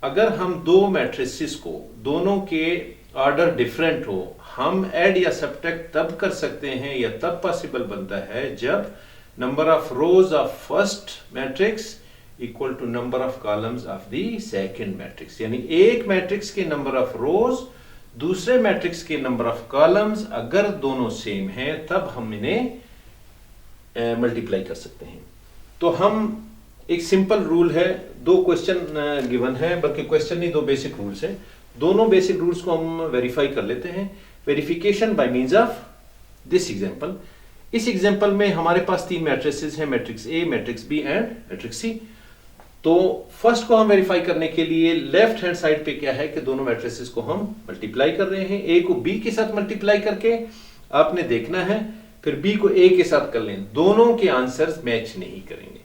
अगर हम दो मैट्रिसेस को दोनों के ऑर्डर डिफरेंट हो हम ऐड या सब्ट्रैक्ट तब कर सकते हैं या तब पॉसिबल बनता है जब number of rows of first matrix equal to number of columns of the second matrix. यानी एक मैट्रिक्स के नंबर ऑफ रोज दूसरे मैट्रिक्स के नंबर ऑफ कॉलम्स अगर दोनों सेम हैं तब हम इन्हें मल्टीप्लाई कर सकते हैं। तो हम एक सिंपल रूल है, दो क्वेश्चन गिवन है, बल्कि क्वेश्चन नहीं दो बेसिक रूल्स है, दोनों बेसिक रूल्स को हम वेरीफाई कर लेते हैं। Verification by means of this example. इस एग्जांपल में हमारे पास तीन मैट्रिसेस हैं, matrix A, matrix B and matrix C. तो फर्स्ट को हम वेरीफाई करने के लिए लेफ्ट हैंड साइड पे क्या है कि दोनों मैट्रिसेस को हम मल्टीप्लाई कर रहे हैं। ए को बी के साथ मल्टीप्लाई करके आपने देखना है, फिर बी को ए के साथ कर लें, दोनों के आंसर्स मैच नहीं करेंगे।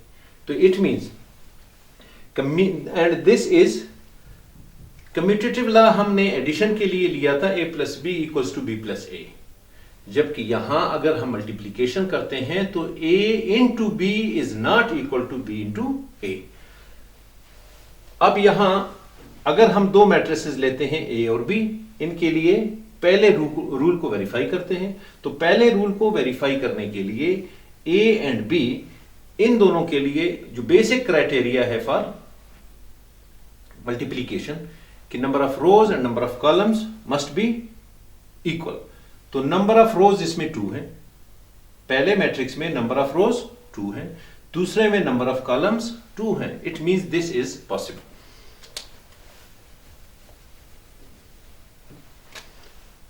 तो it means and this is commutative law हमने एडिशन के लिए लिया था a plus B equals to B plus A, जबकि यहां अगर हम मल्टीप्लीकेशन करते हैं तो a into B is not equal to B into A. अब यहां अगर हम दो मैट्रिसेस लेते हैं a और b, इनके लिए पहले रूल को वेरीफाई करते हैं। तो पहले रूल को वेरीफाई करने के लिए a एंड b इन दोनों के लिए जो बेसिक क्राइटेरिया है फॉर मल्टीप्लीकेशन कि number of rows and number of columns must be equal. तो नंबर ऑफ रोज इसमें 2 है, पहले मैट्रिक्स में नंबर ऑफ रोज 2 है, दूसरे में नंबर ऑफ कॉलम्स 2 है। It means this is possible.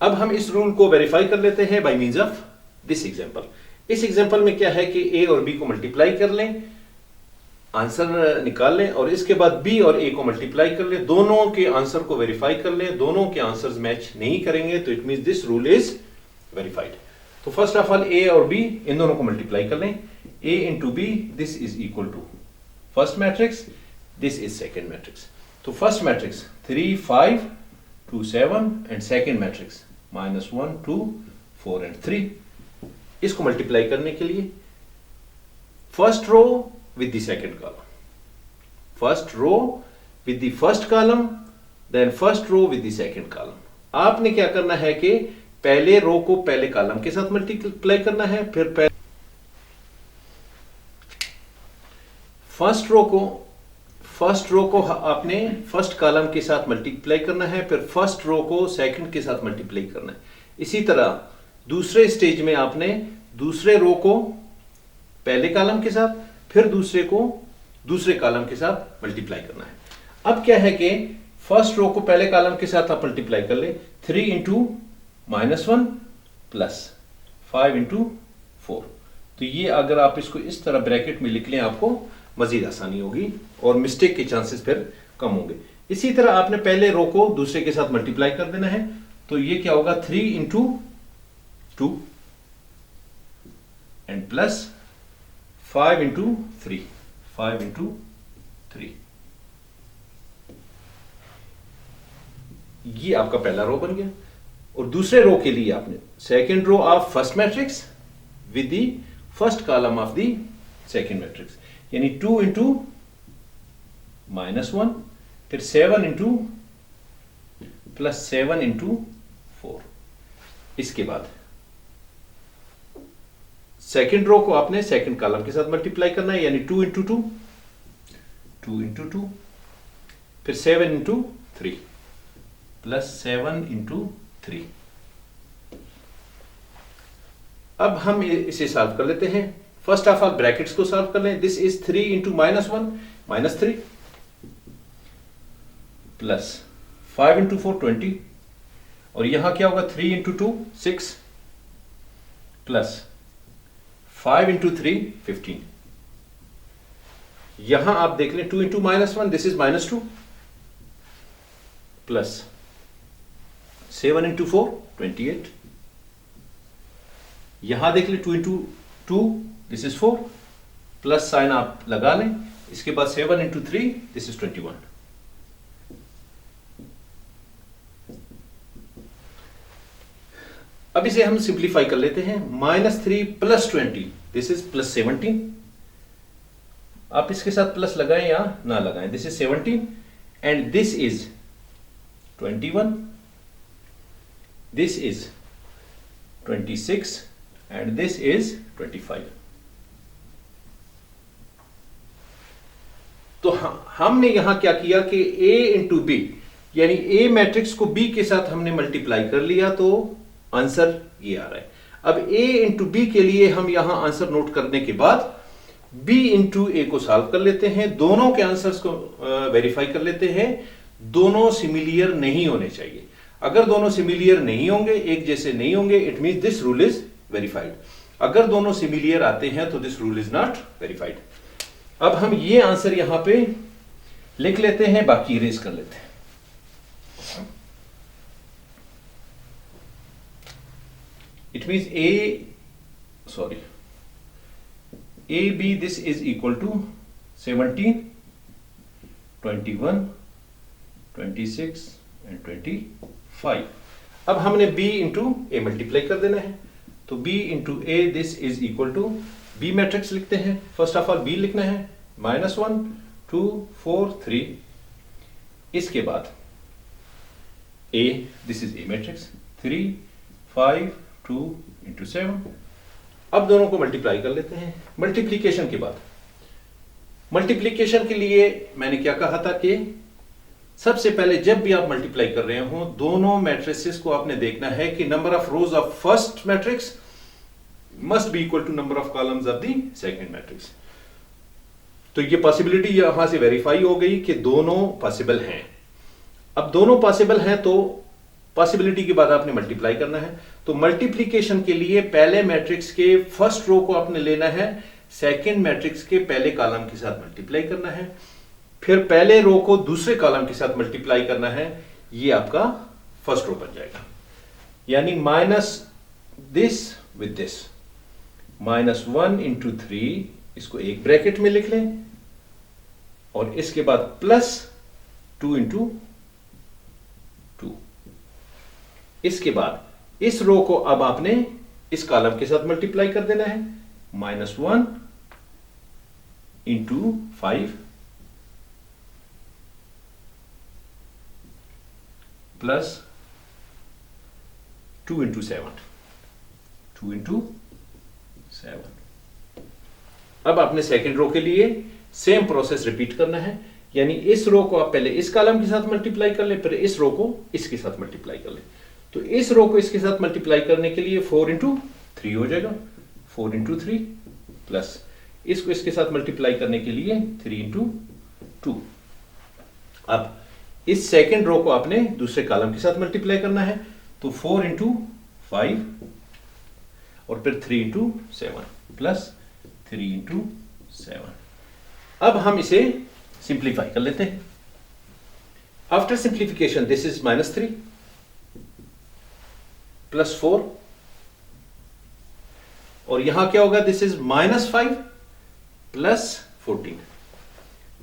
अब हम इस रूल को वेरीफाई कर लेते हैं bye means of this example. इस एग्जांपल में क्या है कि a और b को मल्टीप्लाई कर लें, आंसर निकाल लें और इसके बाद b और a को मल्टीप्लाई कर लें, दोनों के आंसर को वेरीफाई कर लें, दोनों के आंसर्स मैच नहीं करेंगे तो it means this rule is verified. तो फर्स्ट ऑफ ऑल a और b इन दोनों को मल्टीप्लाई कर लें, a into b this is equal to first matrix, this is second matrix. तो first matrix 3 5 2 7 and second matrix -1 2 4 and 3। इसको multiply करने के लिए first row with the second column, first row with the first column, then first row with the second column। आपने क्या करना है कि पहले रो को पहले कॉलम के साथ मल्टीप्लाई करना है, फिर फर्स्ट रो को आपने फर्स्ट कॉलम के साथ मल्टीप्लाई करना है, फिर फर्स्ट रो को सेकंड के साथ मल्टीप्लाई करना है। इसी तरह दूसरे स्टेज में आपने दूसरे रो को पहले कॉलम के साथ, फिर दूसरे को दूसरे कॉलम के साथ मल्टीप्लाई करना है। अब क्या है कि फर्स्ट रो को पहले कॉलम के साथ आप मल्टीप्लाई कर ले, 3 इंटू -1 प्लस 5 इंटू 4। तो ये अगर आप इसको इस तरह ब्रैकेट में लिख लें आपको मजीद आसानी होगी और मिस्टेक के चांसेस फिर कम होंगे। इसी तरह आपने पहले रो को दूसरे के साथ मल्टीप्लाई कर देना है, तो ये क्या होगा 3 into 2 and plus 5 into 3, 5 into 3। ये आपका पहला रो बन गया। और दूसरे रो के लिए आपने second row of first matrix with the first column of the second matrix, यानी 2 इंटू -1, फिर 7 इंटू प्लस 7 इंटू 4। इसके बाद सेकेंड रो को आपने सेकेंड कॉलम के साथ मल्टीप्लाई करना है, यानी 2 इंटू 2, 2 इंटू 2, फिर 7 इंटू 3 प्लस 7 इंटू 3। अब हम इसे सॉल्व कर लेते हैं। फर्स्ट ऑफ ऑल ब्रैकेट्स को सॉल्व कर लें। This is 3 into -1 -3 plus 5 into 4 20, और यहां क्या होगा 3 इंटू 2 6 प्लस 5 इंटू 3 15। यहां आप देख लें 2 into -1, this is -2 plus 7 into 4 28। यहां देख लें 2 into 2, this is 4 plus sign आप लगा लें। इसके बाद 7 इंटू 3, दिस इज 21। अब इसे हम सिंप्लीफाई कर लेते हैं। -3 प्लस 20, दिस इज प्लस 17। आप इसके साथ प्लस लगाएं या ना लगाएं, this is 17 and this is 21, this is 26 and this is 25। तो हमने यहां क्या किया कि A इंटू बी, यानी A मैट्रिक्स को B के साथ हमने मल्टीप्लाई कर लिया, तो आंसर ये आ रहा है। अब A इंटू बी के लिए हम यहां आंसर नोट करने के बाद B इंटू ए को सॉल्व कर लेते हैं। दोनों के आंसर्स को वेरीफाई कर लेते हैं। दोनों सिमिलियर नहीं होने चाहिए। अगर दोनों सिमिलियर नहीं होंगे, एक जैसे नहीं होंगे, it means this rule is verified. अगर दोनों सिमिलियर आते हैं तो this rule is not verified. अब हम ये आंसर यहां पे लिख लेते हैं, बाकी इरेज कर लेते हैं। It means A B this is equal to 17, 21, 26 and 25। अब हमने b इंटू ए मल्टीप्लाई कर देना है, तो b into A this is equal to B matrix लिखते हैं। फर्स्ट ऑफ ऑल b लिखना है, -1 2 4 3। इसके बाद a, this is a matrix, 3 5 2 into 7। अब दोनों को मल्टीप्लाई कर लेते हैं। मल्टीप्लीकेशन के बाद, मल्टीप्लीकेशन के लिए मैंने क्या कहा था कि सबसे पहले जब भी आप मल्टीप्लाई कर रहे हो, दोनों मैट्रिसेस को आपने देखना है कि number of rows of first matrix must be equal to number of columns of the second matrix. तो ये पॉसिबिलिटी यहां से वेरीफाई हो गई कि दोनों पॉसिबल हैं। अब दोनों पॉसिबल हैं तो पॉसिबिलिटी के बाद आपने मल्टीप्लाई करना है। तो मल्टीप्लीकेशन के लिए पहले मैट्रिक्स के फर्स्ट रो को आपने लेना है, सेकंड मैट्रिक्स के पहले कॉलम के साथ मल्टीप्लाई करना है, फिर पहले रो को दूसरे कॉलम के साथ मल्टीप्लाई करना है। ये आपका फर्स्ट रो बन जाएगा, यानी minus this with this, -1 into 3, इसको एक ब्रैकेट में लिख लें, और इसके बाद प्लस 2 इंटू 2। इसके बाद इस रो को अब आपने इस कॉलम के साथ मल्टीप्लाई कर देना है, -1 इंटू 5 प्लस 2 इंटू 7, 2 इंटू 7। अब आपने सेकेंड रो के लिए सेम प्रोसेस रिपीट करना है, यानी इस रो को आप पहले इस कॉलम के साथ मल्टीप्लाई कर ले, फिर इस रो को इसके साथ मल्टीप्लाई कर ले। तो इस रो को इसके साथ मल्टीप्लाई करने के लिए 4 इंटू 3 हो जाएगा, 4 इंटू 3 प्लस इसको इसके साथ मल्टीप्लाई करने के लिए 3 इंटू 2। अब इस सेकेंड रो को आपने दूसरे कॉलम के साथ मल्टीप्लाई करना है, तो 4 इंटू 5 और फिर 3 इंटू 7 प्लस 3 इंटू 7। अब हम इसे सिंप्लीफाई कर लेते हैं। आफ्टर सिंप्लीफिकेशन दिस इज -3 +4 और यहां क्या होगा, दिस इज -5 +14,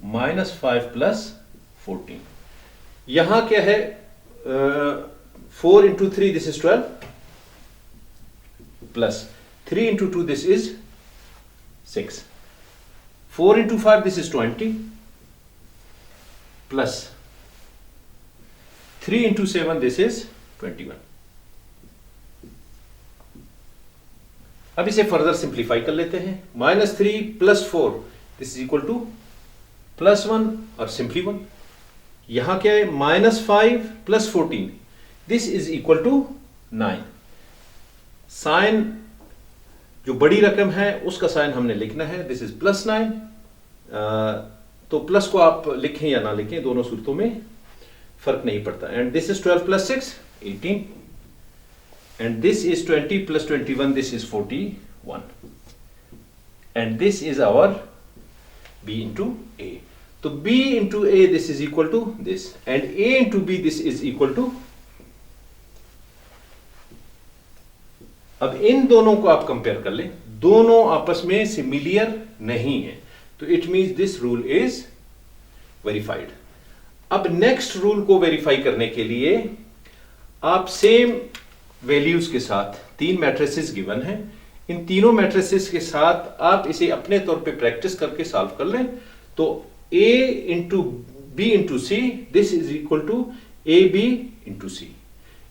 -5 +14। यहां क्या है, 4 into 3 this is 12 plus 3 into 2 this is 6, 4 into 5 this is 20 plus 3 into 7 this is 21। अब इसे फर्दर सिंप्लीफाई कर लेते हैं। -3 +4 दिस इज इक्वल टू +1 और सिंपली 1। यहां क्या है, -5 +14 this is equal to 9। Sign जो बड़ी रकम है उसका साइन हमने लिखना है, दिस इज +9। तो प्लस को आप लिखें या ना लिखें, दोनों सूरतों में फर्क नहीं पड़ता। And this is 12 + 6 18 and this is 20 plus 21 this is 41 and this is our b into a। तो b into a this is equal to this and a into b this is equal to। अब इन दोनों को आप compare कर लें, दोनों आपस में सिमिलियर नहीं है, तो it means this rule is verified. अब नेक्स्ट रूल को वेरीफाई करने के लिए आप सेम वैल्यूज के साथ, 3 मैट्रिसेस गिवन हैं, इन तीनों मैट्रिसेस के साथ आप इसे अपने तौर पे प्रैक्टिस करके सॉल्व कर लें। तो a into B into C this is equal to A B into C.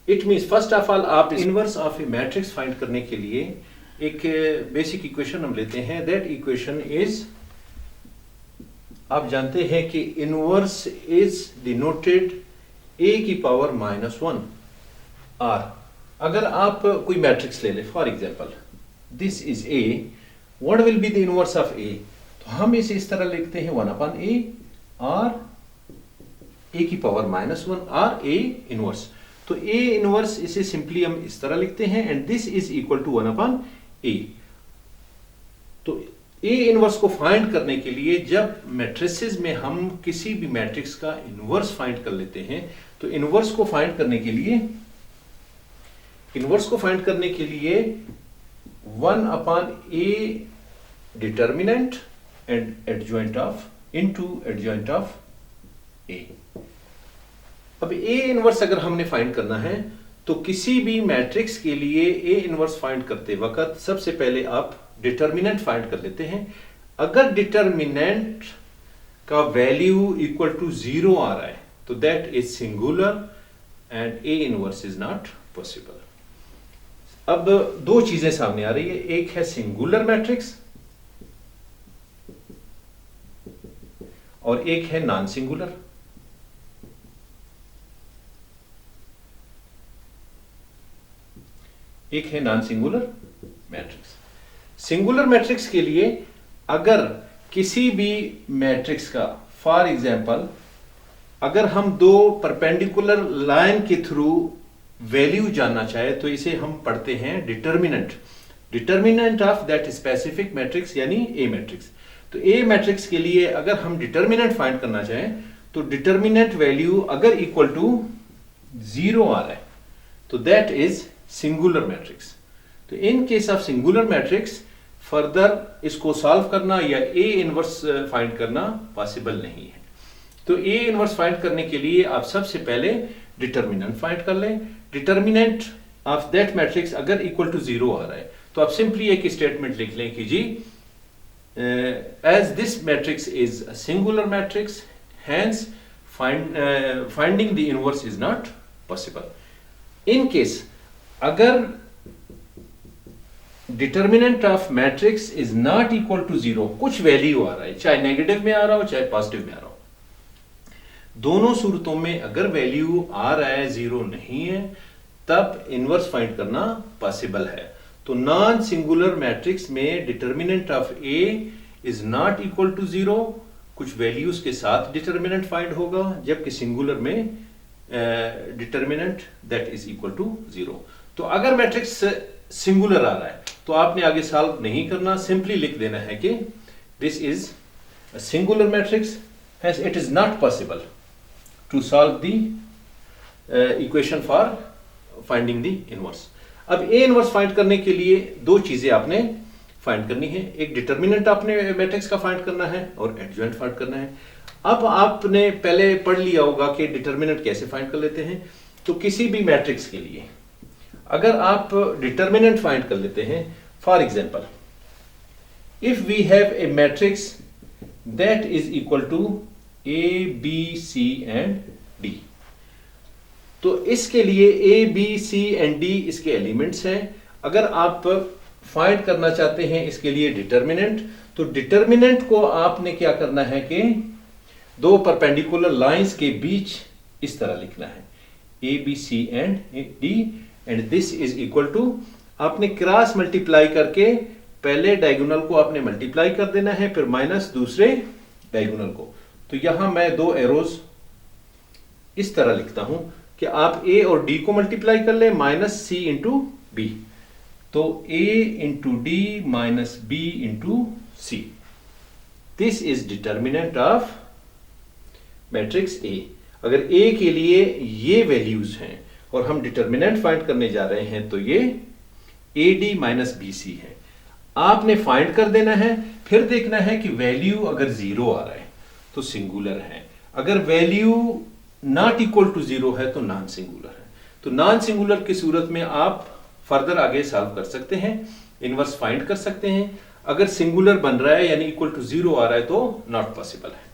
It means first of all आप inverse of A matrix find करने के लिए एक बेसिक इक्वेशन हम लेते हैं। दैट इक्वेशन इज, आप जानते हैं कि इनवर्स इज डिनोटेड a की पावर -1 r। अगर आप कोई मैट्रिक्स ले ले, for example this is a, what will be the inverse of a? तो हम इसे इस तरह लिखते हैं 1/a r a की पावर -1 r a इनवर्स। तो a इनवर्स इसे सिंपली हम इस तरह लिखते हैं and this is equal to 1/a। तो a इनवर्स को फाइंड करने के लिए जब मैट्रिसेस में हम किसी भी मैट्रिक्स का इनवर्स फाइंड कर लेते हैं, तो इनवर्स को फाइंड करने के लिए 1/a determinant and adjoint of into adjoint of a। अब a इनवर्स अगर हमने फाइंड करना है तो किसी भी मैट्रिक्स के लिए a इनवर्स फाइंड करते वक्त सबसे पहले आप डिटर्मिनेंट फाइंड कर लेते हैं। अगर डिटर्मिनेंट का वैल्यू इक्वल टू 0 आ रहा है तो that is singular and a inverse is not possible. अब दो चीजें सामने आ रही है, एक है सिंगुलर मैट्रिक्स और एक है नॉन सिंगुलर। एक है non singular matrix. Singular matrix के लिए अगर किसी भी मैट्रिक्स का, फॉर एग्जांपल अगर हम दो परपेंडिकुलर लाइन के थ्रू वैल्यू जानना चाहे तो इसे हम पढ़ते हैं determinant of that specific matrix यानी ए मैट्रिक्स। तो ए मैट्रिक्स के लिए अगर हम डिटर्मिनेंट फाइंड करना चाहें तो डिटर्मिनेंट वैल्यू अगर इक्वल टू 0 आ रहा है तो दैट इज सिंगुलर मैट्रिक्स। तो in case of singular matrix further इसको सॉल्व करना या ए इनवर्स फाइंड करना पॉसिबल नहीं है। तो ए इनवर्स फाइंड करने के लिए आप सबसे पहले डिटर्मिनेंट फाइंड कर लें। डिटर्मिनेंट ऑफ दैट मैट्रिक्स अगर इक्वल टू 0 आ रहा है तो आप सिंपली एक स्टेटमेंट लिख लें कि जी as this matrix is a singular matrix hence finding the inverse is not possible. In case अगर determinant of matrix is not equal to 0, कुछ वैल्यू आ रहा है, चाहे नेगेटिव में आ रहा हो चाहे पॉजिटिव में आ रहा हो, दोनों सूरतों में अगर वैल्यू आ रहा है 0 नहीं है तब इनवर्स फाइंड करना पॉसिबल है। तो नॉन सिंगुलर मैट्रिक्स में determinant of A is not equal to 0, कुछ वैल्यूज के साथ डिटर्मिनेंट फाइंड होगा, जबकि सिंगुलर में determinant that is equal to 0। तो अगर मैट्रिक्स सिंगुलर आ रहा है तो आपने आगे सॉल्व नहीं करना, सिंपली लिख देना है कि this is a singular matrix has it is not possible to solve the equation for finding the inverse. अब ए इनवर्स फाइंड करने के लिए दो चीजें आपने फाइंड करनी है, एक डिटर्मिनेंट आपने मैट्रिक्स का फाइंड करना है और एडजॉइंट फाइंड करना है। अब आपने पहले पढ़ लिया होगा कि डिटर्मिनेंट कैसे फाइंड कर लेते हैं। तो किसी भी मैट्रिक्स के लिए अगर आप डिटर्मिनेंट फाइंड कर लेते हैं, for example if we have a matrix that is equal to A B C and D, तो इसके लिए A B C and D इसके एलिमेंट्स हैं। अगर आप फाइंड करना चाहते हैं इसके लिए डिटर्मिनेंट, तो डिटर्मिनेंट को आपने क्या करना है कि दो परपेंडिकुलर लाइंस के बीच इस तरह लिखना है, A B C and D, and this is equal to, आपने क्रॉस मल्टीप्लाई करके पहले डायगोनल को आपने मल्टीप्लाई कर देना है, फिर माइनस दूसरे डायगोनल को। तो यहां मैं दो एरोज इस तरह लिखता हूं कि आप ए और डी को मल्टीप्लाई कर ले, माइनस सी इंटू बी, तो A into D minus B into C, this is determinant of matrix A. अगर ए के लिए ये वैल्यूज हैं और हम डिटर्मिनेंट फाइंड करने जा रहे हैं तो ये A D minus B C है। आपने फाइंड कर देना है, फिर देखना है कि वैल्यू अगर जीरो आ रहा है तो सिंगुलर है, अगर value not equal to zero है तो नॉन सिंगुलर है। तो नॉन सिंगुलर की सूरत में आप फर्दर आगे सॉल्व कर सकते हैं, इनवर्स फाइंड कर सकते हैं। अगर सिंगुलर बन रहा है यानी इक्वल टू जीरो आ रहा है तो नॉट पॉसिबल है।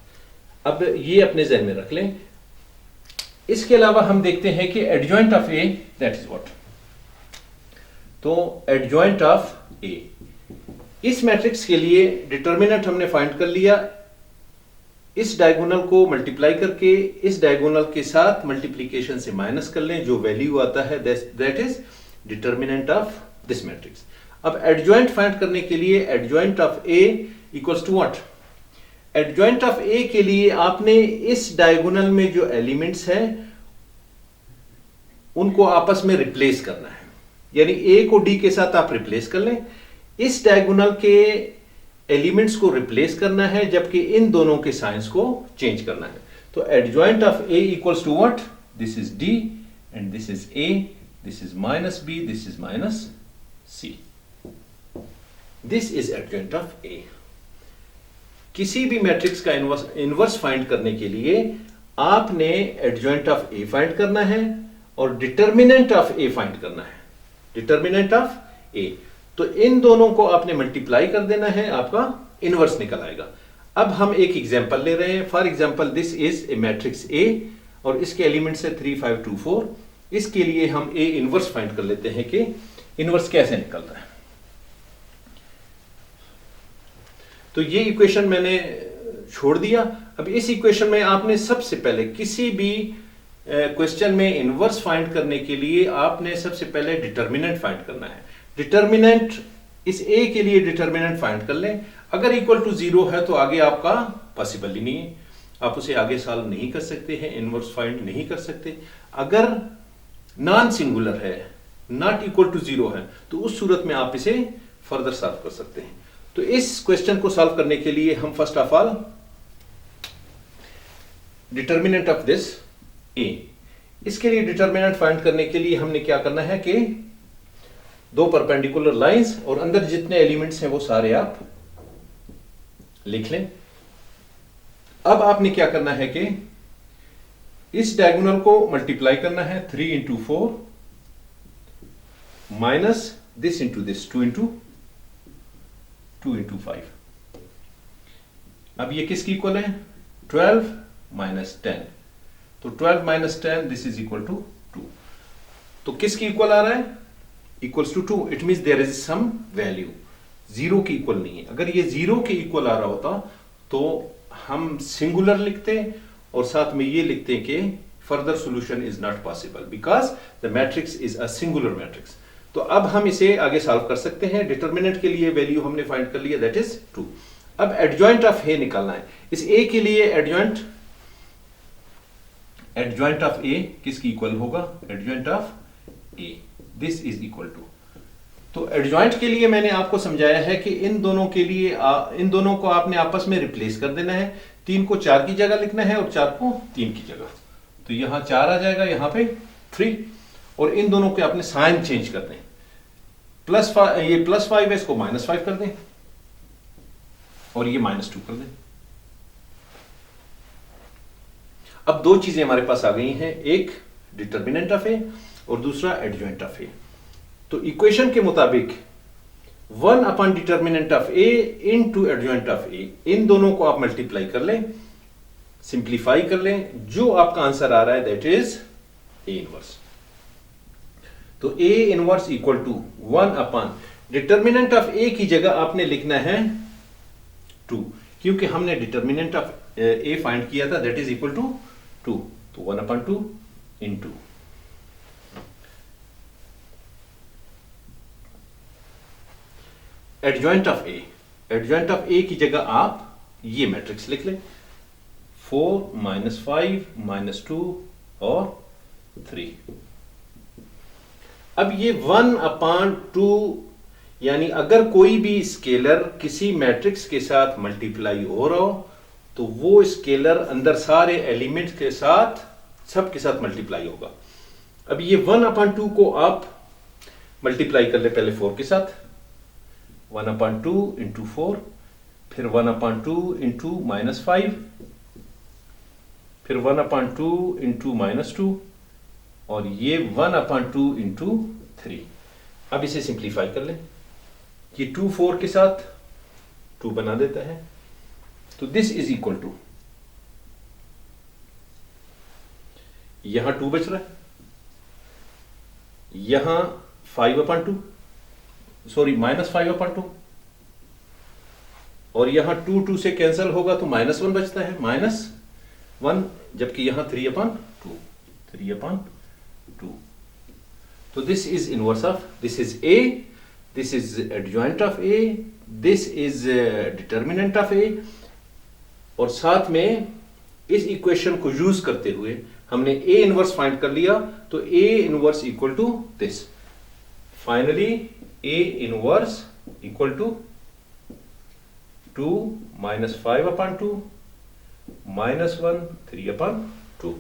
अब ये अपने जहन में रख लें। इसके अलावा हम देखते हैं कि adjoint of A that is what, तो एडजॉइंट ऑफ ए, इस मैट्रिक्स के लिए डिटर्मिनेंट हमने फाइंड कर लिया, इस डायगोनल को मल्टीप्लाई करके इस डायगोनल के साथ मल्टीप्लीकेशन से माइनस कर लें, जो वैल्यू आता है that is determinant of this matrix. अब एडजॉइंट फाइंड करने के लिए adjoint of A equals to what, adjoint of A के लिए आपने इस डायगोनल में जो एलिमेंट्स हैं उनको आपस में रिप्लेस करना है, यानी ए को डी के साथ आप रिप्लेस कर लें, इस डायगोनल के एलिमेंट्स को रिप्लेस करना है, जबकि इन दोनों के साइंस को चेंज करना है। तो adjoint of A equals to what, this is D and this is A, this is minus B, this is minus C, this is adjoint of A. किसी भी मैट्रिक्स का इनवर्स फाइंड करने के लिए आपने एडजॉइंट ऑफ ए फाइंड करना है और डिटर्मिनेंट ऑफ ए फाइंड करना है, डिटर्मिनेंट ऑफ ए। तो इन दोनों को आपने मल्टीप्लाई कर देना है, आपका इनवर्स निकल आएगा। अब हम एक एग्जांपल ले रहे हैं। For example this is a matrix A और इसके एलिमेंट्स है 3 5 2 4। इसके लिए हम ए इनवर्स फाइंड कर लेते हैं कि इनवर्स कैसे निकल रहा है। तो ये इक्वेशन मैंने छोड़ दिया। अब इस इक्वेशन में आपने सबसे पहले किसी भी क्वेश्चन में इनवर्स फाइंड करने के लिए आपने सबसे पहले डिटर्मिनेंट फाइंड करना है। डिटर्मिनेंट इस ए के लिए डिटर्मिनेंट फाइंड कर लें, अगर इक्वल टू जीरो है तो आगे आपका पॉसिबल ही नहीं है, आप उसे आगे सॉल्व नहीं कर सकते हैं, इनवर्स फाइंड नहीं कर सकते। अगर नॉन सिंगुलर है, नॉट इक्वल टू जीरो है, तो उस सूरत में आप इसे फर्दर सॉल्व कर सकते हैं। तो इस क्वेश्चन को सॉल्व करने के लिए हम first of all determinant of this A, इसके लिए डिटर्मिनेंट फाइंड करने के लिए हमने क्या करना है कि दो परपेंडिकुलर लाइंस और अंदर जितने एलिमेंट्स हैं वो सारे आप लिख लें। अब आपने क्या करना है कि इस डायगोनल को मल्टीप्लाई करना है, 3 into 4 minus this into this, 2 into 5। अब ये किसकी इक्वल है, 12 माइनस 10, तो 12 minus 10 this is equal to 2। तो किसकी इक्वल आ रहा है, equals to 2। It means there is some value, zero की इक्वल नहीं है। अगर ये जीरो के इक्वल आ रहा होता तो हम सिंगुलर लिखते और साथ में ये लिखते कि further solution is not possible because the matrix is a singular matrix. तो अब हम इसे आगे सॉल्व कर सकते हैं। डिटर्मिनेंट के लिए वैल्यू हमने फाइंड कर लिया, दैट इज 2। अब एडजॉइंट ऑफ ए निकालना है। इस ए के लिए एडजॉइंट ऑफ ए किसकी इक्वल होगा, adjoint of A, this is equal to. तो एडजॉइंट के लिए मैंने आपको समझाया है कि इन दोनों के लिए इन दोनों को आपने आपस में रिप्लेस कर देना है। 3 को 4 की जगह लिखना है और 4 को 3 की जगह। तो यहां 4 आ जाएगा, यहां पे 3, और इन दोनों के आपने साइन चेंज कर दें। ये +5 है, इसको -5 कर दें और ये -2 कर दें। अब दो चीजें हमारे पास आ गई हैं, एक डिटर्मिनेंट ऑफ ए और दूसरा एडजॉइंट ऑफ ए। तो इक्वेशन के मुताबिक 1 upon determinant of A into adjoint of A, इन दोनों को आप मल्टीप्लाई कर लें, सिंप्लीफाई कर लें, जो आपका आंसर आ रहा है दैट इज ए इनवर्स। तो A inverse equal to 1 upon determinant of A की जगह आपने लिखना है 2, क्योंकि हमने डिटर्मिनेंट ऑफ ए फाइंड किया था, दैट इज इक्वल टू 2। तो 1 upon 2 into adjoint of A. Adjoint of A की जगह आप ये मैट्रिक्स लिख लें, 4 -5 -2 और 3। अब ये 1 अपॉन 2, यानी अगर कोई भी स्केलर किसी मैट्रिक्स के साथ मल्टीप्लाई हो रहा हो तो वो स्केलर अंदर सारे एलिमेंट्स के साथ, सबके साथ मल्टीप्लाई होगा। अब ये 1 अपॉन 2 को आप मल्टीप्लाई कर ले पहले 4 के साथ, 1 अपॉन 2 इंटू 4, फिर 1 अपॉन 2 इंटू -5, फिर 1 अपॉन 2 इंटू -2, और ये 1 अपॉन 2 इंटू 3। अब इसे सिंप्लीफाई कर लें, ये 2 4 के साथ 2 बना देता है, तो दिस इज इक्वल टू, यहां 2 बच रहा है, यहां 5 अपॉन 2, सॉरी -5 अपॉन 2, और यहां 2 2 से कैंसिल होगा तो -1 बचता है, -1, जबकि यहां 3 अपॉन 2, 3 अपॉन 2। तो this is inverse of, this is A, this is adjoint of A, this is determinant of A, और साथ में इस इक्वेशन को यूज करते हुए हमने ए इनवर्स फाइंड कर लिया, तो A inverse equal to this. Finally A inverse equal to 2 -5 upon 2 -1 3 upon 2।